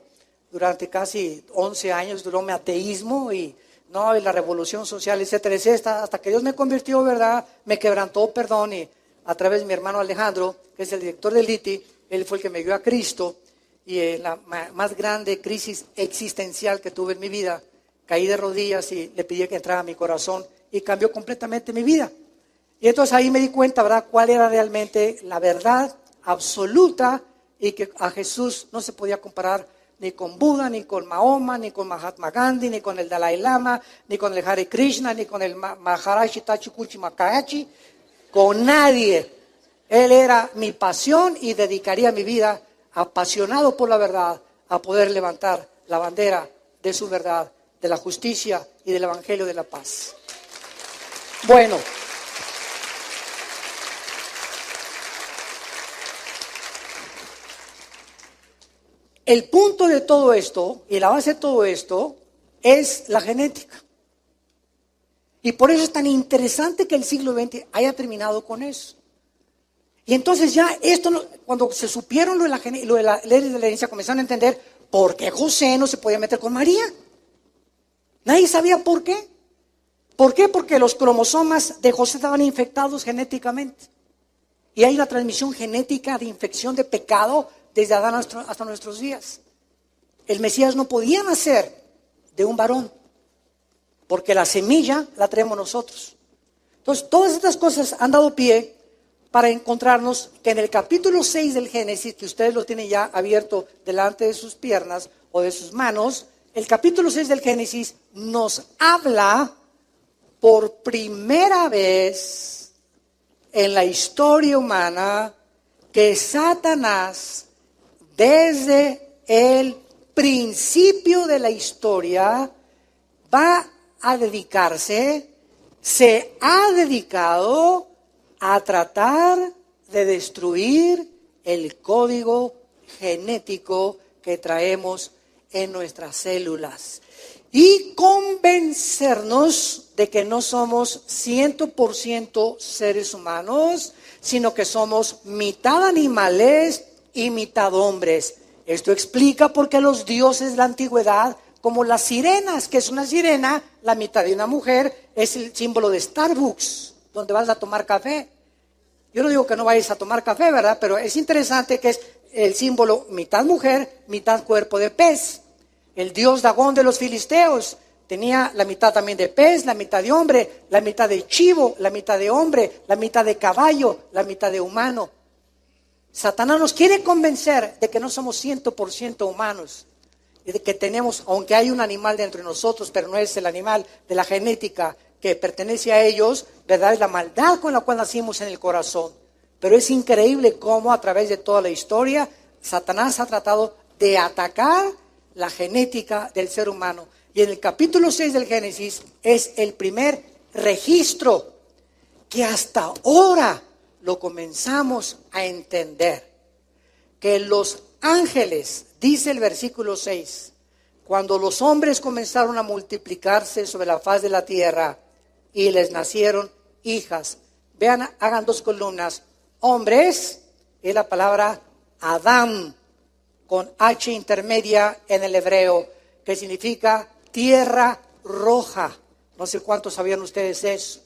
Durante casi 11 años duró mi ateísmo y la revolución social, etcétera, etcétera, hasta que Dios me convirtió, ¿verdad? Me quebrantó, perdón, y a través de mi hermano Alejandro, que es el director del ITI, él fue el que me dio a Cristo, y en la más grande crisis existencial que tuve en mi vida, caí de rodillas y le pedí que entrara a mi corazón, y cambió completamente mi vida. Y entonces ahí me di cuenta, ¿verdad?, cuál era realmente la verdad absoluta, y que a Jesús no se podía comparar ni con Buda, ni con Mahoma, ni con Mahatma Gandhi, ni con el Dalai Lama, ni con el Hare Krishna, ni con el Maharaji Tachukuchi Makayachi, con nadie. Él era mi pasión y dedicaría mi vida, apasionado por la verdad, a poder levantar la bandera de su verdad, de la justicia y del evangelio de la paz. Bueno, el punto de todo esto y la base de todo esto es la genética. Y por eso es tan interesante que el siglo XX haya terminado con eso. Y entonces ya esto, cuando se supieron lo de la ley de la herencia, comenzaron a entender por qué José no se podía meter con María. Nadie sabía por qué. ¿Por qué? Porque los cromosomas de José estaban infectados genéticamente. Y hay una transmisión genética de infección de pecado desde Adán hasta nuestros días. El Mesías no podía nacer de un varón, porque la semilla la traemos nosotros. Entonces, todas estas cosas han dado pie para encontrarnos que en el capítulo 6 del Génesis, que ustedes lo tienen ya abierto delante de sus piernas o de sus manos, el capítulo 6 del Génesis nos habla por primera vez en la historia humana que Satanás, desde el principio de la historia, se ha dedicado a tratar de destruir el código genético que traemos en nuestras células y convencernos de que no somos 100% seres humanos, sino que somos mitad animales y mitad hombres. Esto explica por qué los dioses de la antigüedad, como las sirenas, que es una sirena, la mitad de una mujer, es el símbolo de Starbucks, donde vas a tomar café. Yo no digo que no vayas a tomar café, ¿verdad? Pero es interesante que es el símbolo mitad mujer, mitad cuerpo de pez. El dios Dagón de los filisteos tenía la mitad también de pez, la mitad de hombre, la mitad de chivo, la mitad de hombre, la mitad de caballo, la mitad de humano. Satanás nos quiere convencer de que no somos 100% humanos y de que tenemos, aunque hay un animal dentro de nosotros, pero no es el animal de la genética que pertenece a ellos, ¿verdad? Es la maldad con la cual nacimos en el corazón. Pero es increíble cómo a través de toda la historia Satanás ha tratado de atacar la genética del ser humano. Y en el capítulo 6 del Génesis es el primer registro que hasta ahora lo comenzamos a entender. Que los ángeles, dice el versículo 6, cuando los hombres comenzaron a multiplicarse sobre la faz de la tierra, y les nacieron hijas. Vean, hagan 2 columnas. Hombres, es la palabra Adam, con H intermedia en el hebreo, que significa tierra roja. No sé cuántos sabían ustedes eso,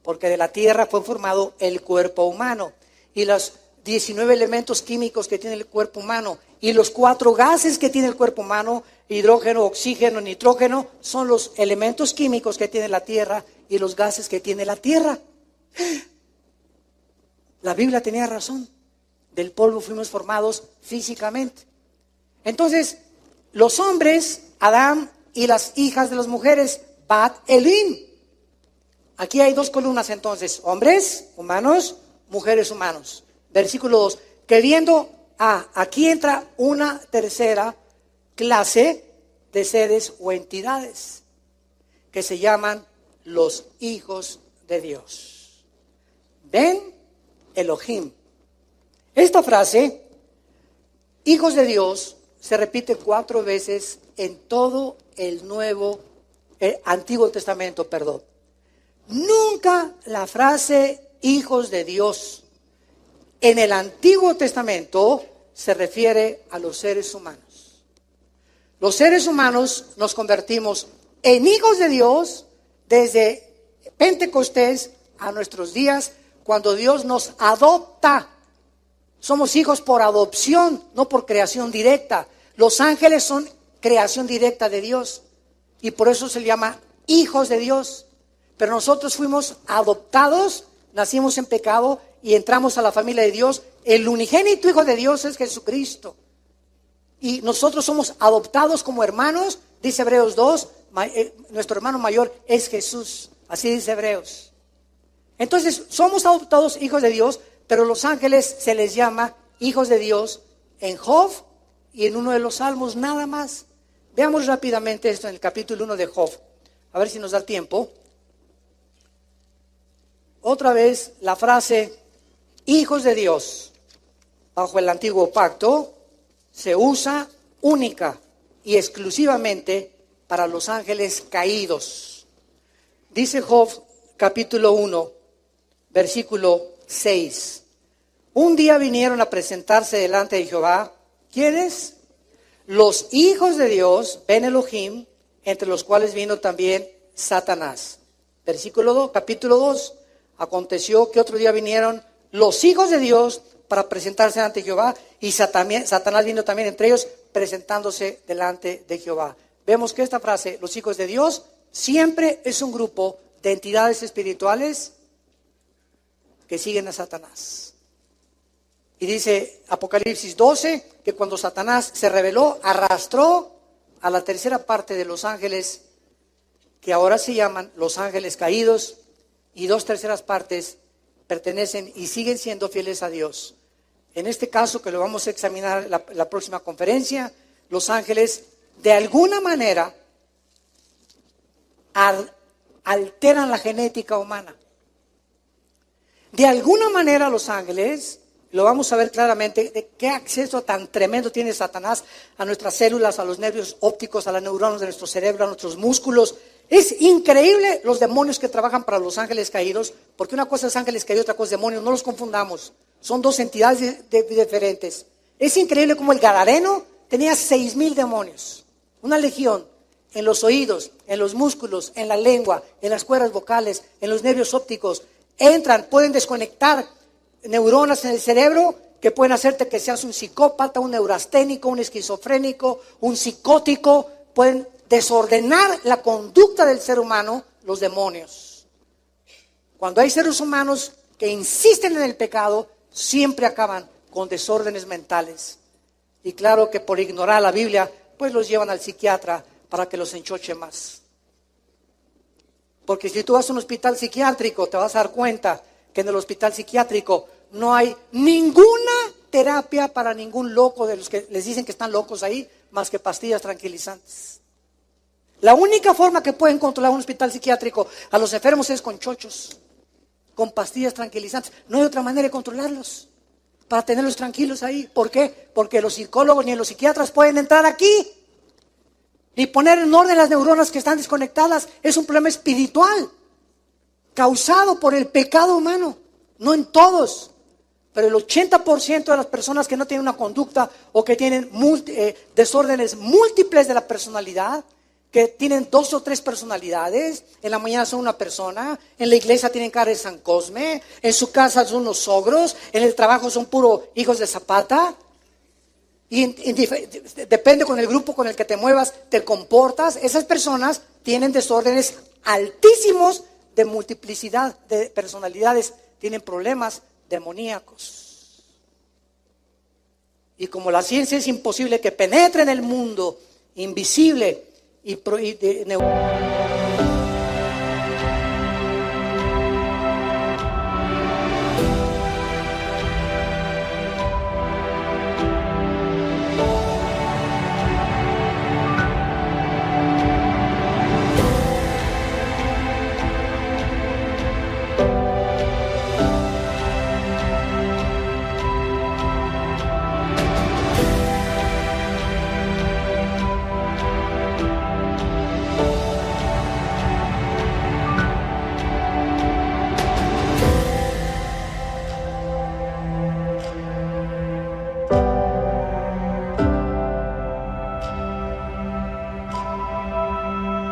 porque de la tierra fue formado el cuerpo humano. Y los 19 elementos químicos que tiene el cuerpo humano y los 4 gases que tiene el cuerpo humano, hidrógeno, oxígeno, nitrógeno, son los elementos químicos que tiene la tierra y los gases que tiene la tierra. La Biblia tenía razón. Del polvo fuimos formados físicamente. Entonces, los hombres, Adán, y las hijas de las mujeres, Bat Elim. Aquí hay 2 columnas entonces, hombres, humanos, mujeres, humanos. Versículo 2, que viendo, aquí entra una tercera clase de seres o entidades que se llaman los hijos de Dios. ¿Ven? Elohim. Esta frase, hijos de Dios, se repite 4 veces en todo el Antiguo Testamento, perdón. Nunca la frase hijos de Dios en el Antiguo Testamento se refiere a los seres humanos. Los seres humanos nos convertimos en hijos de Dios desde Pentecostés a nuestros días, cuando Dios nos adopta. Somos hijos por adopción, no por creación directa. Los ángeles son creación directa de Dios y por eso se llama hijos de Dios. Pero nosotros fuimos adoptados, nacimos en pecado y entramos a la familia de Dios. El unigénito Hijo de Dios es Jesucristo. Y nosotros somos adoptados como hermanos, dice Hebreos 2, nuestro hermano mayor es Jesús, así dice Hebreos. Entonces somos adoptados hijos de Dios, pero los ángeles se les llama hijos de Dios en Job y en uno de los salmos nada más. Veamos rápidamente esto en el capítulo 1 de Job, a ver si nos da tiempo. Otra vez la frase hijos de Dios bajo el antiguo pacto se usa única y exclusivamente para los ángeles caídos. Dice Job capítulo 1, versículo 6. Un día vinieron a presentarse delante de Jehová. ¿Quiénes? Los hijos de Dios, Ben Elohim, entre los cuales vino también Satanás. Versículo 2, capítulo 2. Aconteció que otro día vinieron los hijos de Dios para presentarse ante Jehová y Satanás vino también entre ellos presentándose delante de Jehová. Vemos que esta frase, los hijos de Dios, siempre es un grupo de entidades espirituales que siguen a Satanás. Y dice Apocalipsis 12 que cuando Satanás se rebeló, arrastró a la tercera parte de los ángeles, que ahora se llaman los ángeles caídos, y 2/3 partes pertenecen y siguen siendo fieles a Dios. En este caso, que lo vamos a examinar la próxima conferencia, los ángeles de alguna manera alteran la genética humana. De alguna manera los ángeles, lo vamos a ver claramente, de qué acceso tan tremendo tiene Satanás a nuestras células, a los nervios ópticos, a las neuronas de nuestro cerebro, a nuestros músculos. Es increíble los demonios que trabajan para los ángeles caídos, porque una cosa es ángeles caídos, otra cosa es demonios, no los confundamos. Son 2 entidades diferentes. Es increíble como el Gadareno tenía 6,000 demonios, una legión, en los oídos, en los músculos, en la lengua, en las cuerdas vocales, en los nervios ópticos. Entran, pueden desconectar neuronas en el cerebro que pueden hacerte que seas un psicópata, un neurasténico, un esquizofrénico, un psicótico. Pueden desordenar la conducta del ser humano, los demonios. Cuando hay seres humanos que insisten en el pecado, siempre acaban con desórdenes mentales. Y claro que por ignorar la Biblia, pues los llevan al psiquiatra para que los enchoche más. Porque si tú vas a un hospital psiquiátrico, te vas a dar cuenta que en el hospital psiquiátrico no hay ninguna terapia para ningún loco de los que les dicen que están locos ahí, más que pastillas tranquilizantes. La única forma que pueden controlar un hospital psiquiátrico a los enfermos es con chochos, con pastillas tranquilizantes. No hay otra manera de controlarlos, para tenerlos tranquilos ahí. ¿Por qué? Porque los psicólogos ni los psiquiatras pueden entrar aquí ni poner en orden las neuronas que están desconectadas. Es un problema espiritual. causado por el pecado humano. No en todos, pero el 80% de las personas que no tienen una conducta o que tienen desórdenes múltiples de la personalidad, que tienen 2 o 3 personalidades, en la mañana son una persona, en la iglesia tienen cara de San Cosme, en su casa son unos ogros, en el trabajo son puros hijos de Zapata. Y depende con el grupo con el que te muevas, te comportas. Esas personas tienen desórdenes altísimos de multiplicidad de personalidades, tienen problemas demoníacos. Y como la ciencia es imposible que penetre en el mundo invisible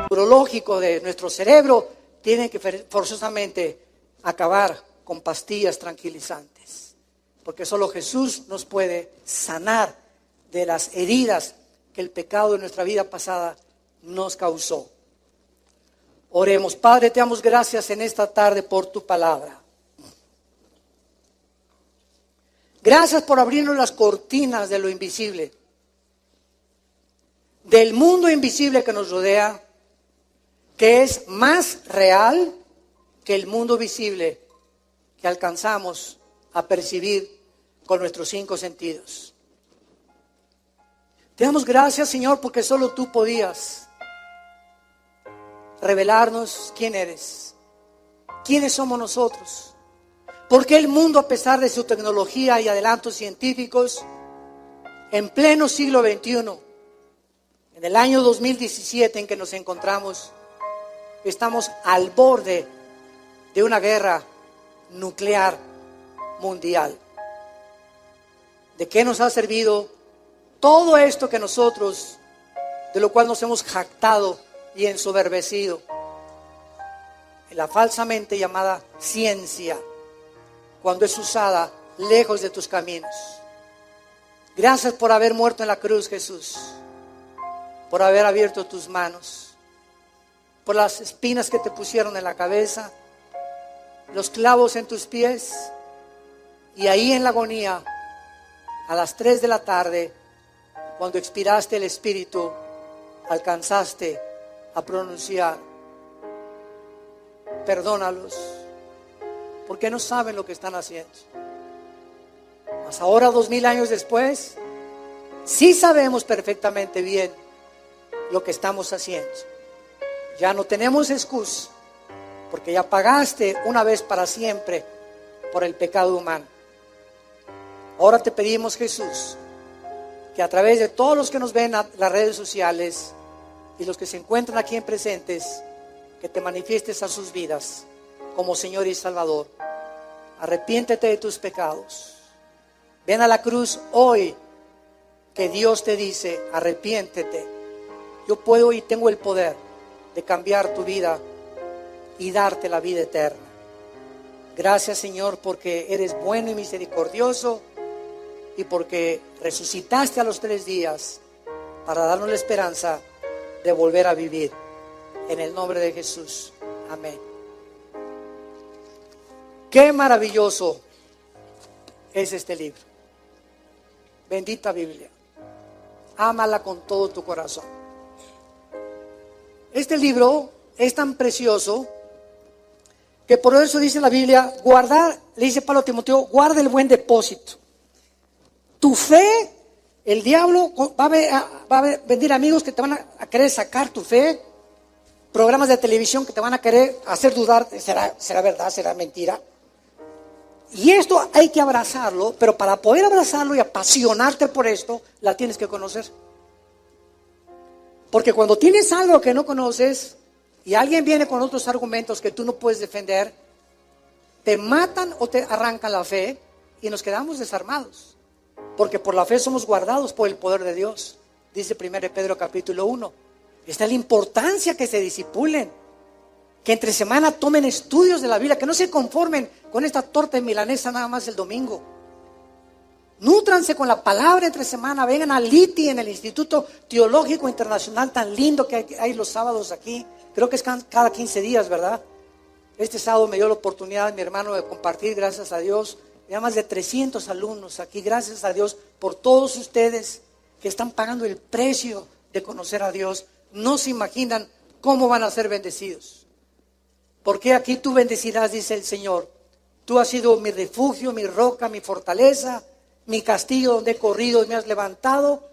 neurológico de nuestro cerebro, tiene que forzosamente acabar con pastillas tranquilizantes, porque solo Jesús nos puede sanar de las heridas que el pecado de nuestra vida pasada nos causó. Oremos. Padre, te damos gracias en esta tarde por tu palabra. Gracias por abrirnos las cortinas de lo invisible, del mundo invisible que nos rodea, que es más real que el mundo visible que alcanzamos a percibir con nuestros 5 sentidos. Te damos gracias, Señor, porque solo tú podías revelarnos quién eres, quiénes somos nosotros. Porque el mundo, a pesar de su tecnología y adelantos científicos, en pleno siglo XXI, en el año 2017 en que nos encontramos, estamos al borde de una guerra nuclear mundial. ¿De qué nos ha servido todo esto que nosotros, de lo cual nos hemos jactado y ensoberbecido? En la falsamente llamada ciencia, cuando es usada lejos de tus caminos. Gracias por haber muerto en la cruz, Jesús, por haber abierto tus manos, por las espinas que te pusieron en la cabeza, los clavos en tus pies, y ahí en la agonía, a las 3 de la tarde, cuando expiraste el espíritu, alcanzaste a pronunciar: perdónalos, porque no saben lo que están haciendo. Mas ahora, 2000 años después, sí sabemos perfectamente bien lo que estamos haciendo. Ya no tenemos excusa, porque ya pagaste una vez para siempre por el pecado humano. Ahora te pedimos, Jesús, que a través de todos los que nos ven en las redes sociales y los que se encuentran aquí en presentes, que te manifiestes a sus vidas como Señor y Salvador. Arrepiéntete de tus pecados. Ven a la cruz hoy, que Dios te dice: arrepiéntete. Yo puedo y tengo el poder de cambiar tu vida y darte la vida eterna. Gracias, Señor, porque eres bueno y misericordioso, y porque resucitaste a los 3 días para darnos la esperanza de volver a vivir. En el nombre de Jesús. Amén. Qué maravilloso es este libro. Bendita Biblia. Ámala con todo tu corazón. Este libro es tan precioso que por eso dice la Biblia: guardar, le dice Pablo a Timoteo, guarda el buen depósito. Tu fe, el diablo va a venir amigos que te van a querer sacar tu fe, programas de televisión que te van a querer hacer dudar, ¿será verdad, será mentira? Y esto hay que abrazarlo, pero para poder abrazarlo y apasionarte por esto, la tienes que conocer. Porque cuando tienes algo que no conoces, y alguien viene con otros argumentos que tú no puedes defender, te matan o te arrancan la fe y nos quedamos desarmados. Porque por la fe somos guardados por el poder de Dios. Dice 1 Pedro capítulo 1. Esta es la importancia que se discipulen, que entre semana tomen estudios de la Biblia, que no se conformen con esta torta de milanesa nada más el domingo. Nútranse con la palabra entre semana, vengan al ITI en el Instituto Teológico Internacional tan lindo que hay los sábados aquí. Creo que es cada 15 días, ¿verdad? Este sábado me dio la oportunidad mi hermano de compartir, gracias a Dios. Ya más de 300 alumnos aquí, gracias a Dios por todos ustedes que están pagando el precio de conocer a Dios. No se imaginan cómo van a ser bendecidos. Porque aquí tú bendecirás, dice el Señor. Tú has sido mi refugio, mi roca, mi fortaleza, mi castillo donde he corrido y me has levantado.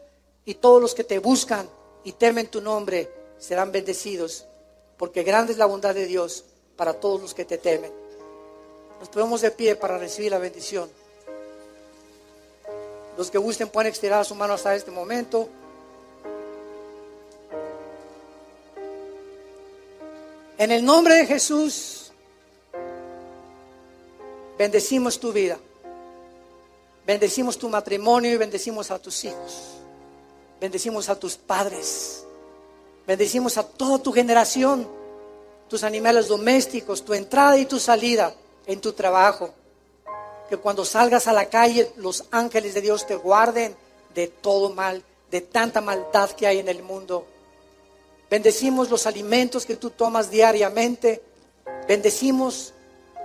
Y todos los que te buscan y temen tu nombre serán bendecidos. Porque grande es la bondad de Dios para todos los que te temen. Nos ponemos de pie para recibir la bendición. Los que gusten pueden extender su mano hasta este momento. En el nombre de Jesús, bendecimos tu vida. Bendecimos tu matrimonio y bendecimos a tus hijos. Bendecimos a tus padres. Bendecimos a toda tu generación, tus animales domésticos, tu entrada y tu salida en tu trabajo. Que cuando salgas a la calle, los ángeles de Dios te guarden de todo mal, de tanta maldad que hay en el mundo. Bendecimos los alimentos que tú tomas diariamente. Bendecimos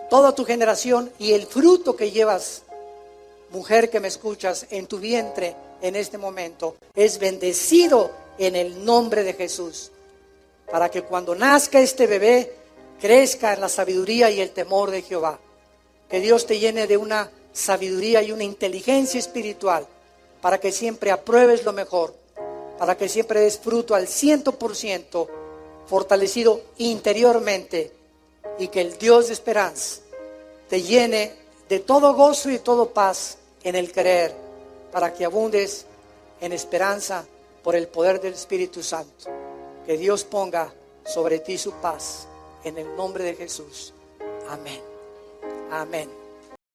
toda tu generación y el fruto que llevas, mujer que me escuchas, en tu vientre en este momento. Es bendecido en el nombre de Jesús. Para que cuando nazca este bebé, crezca en la sabiduría y el temor de Jehová. Que Dios te llene de una sabiduría y una inteligencia espiritual, para que siempre apruebes lo mejor, para que siempre des fruto al 100%, fortalecido interiormente, y que el Dios de esperanza te llene de todo gozo y todo paz en el creer, para que abundes en esperanza por el poder del Espíritu Santo. Que Dios ponga sobre ti su paz. En el nombre de Jesús. Amén. Amén.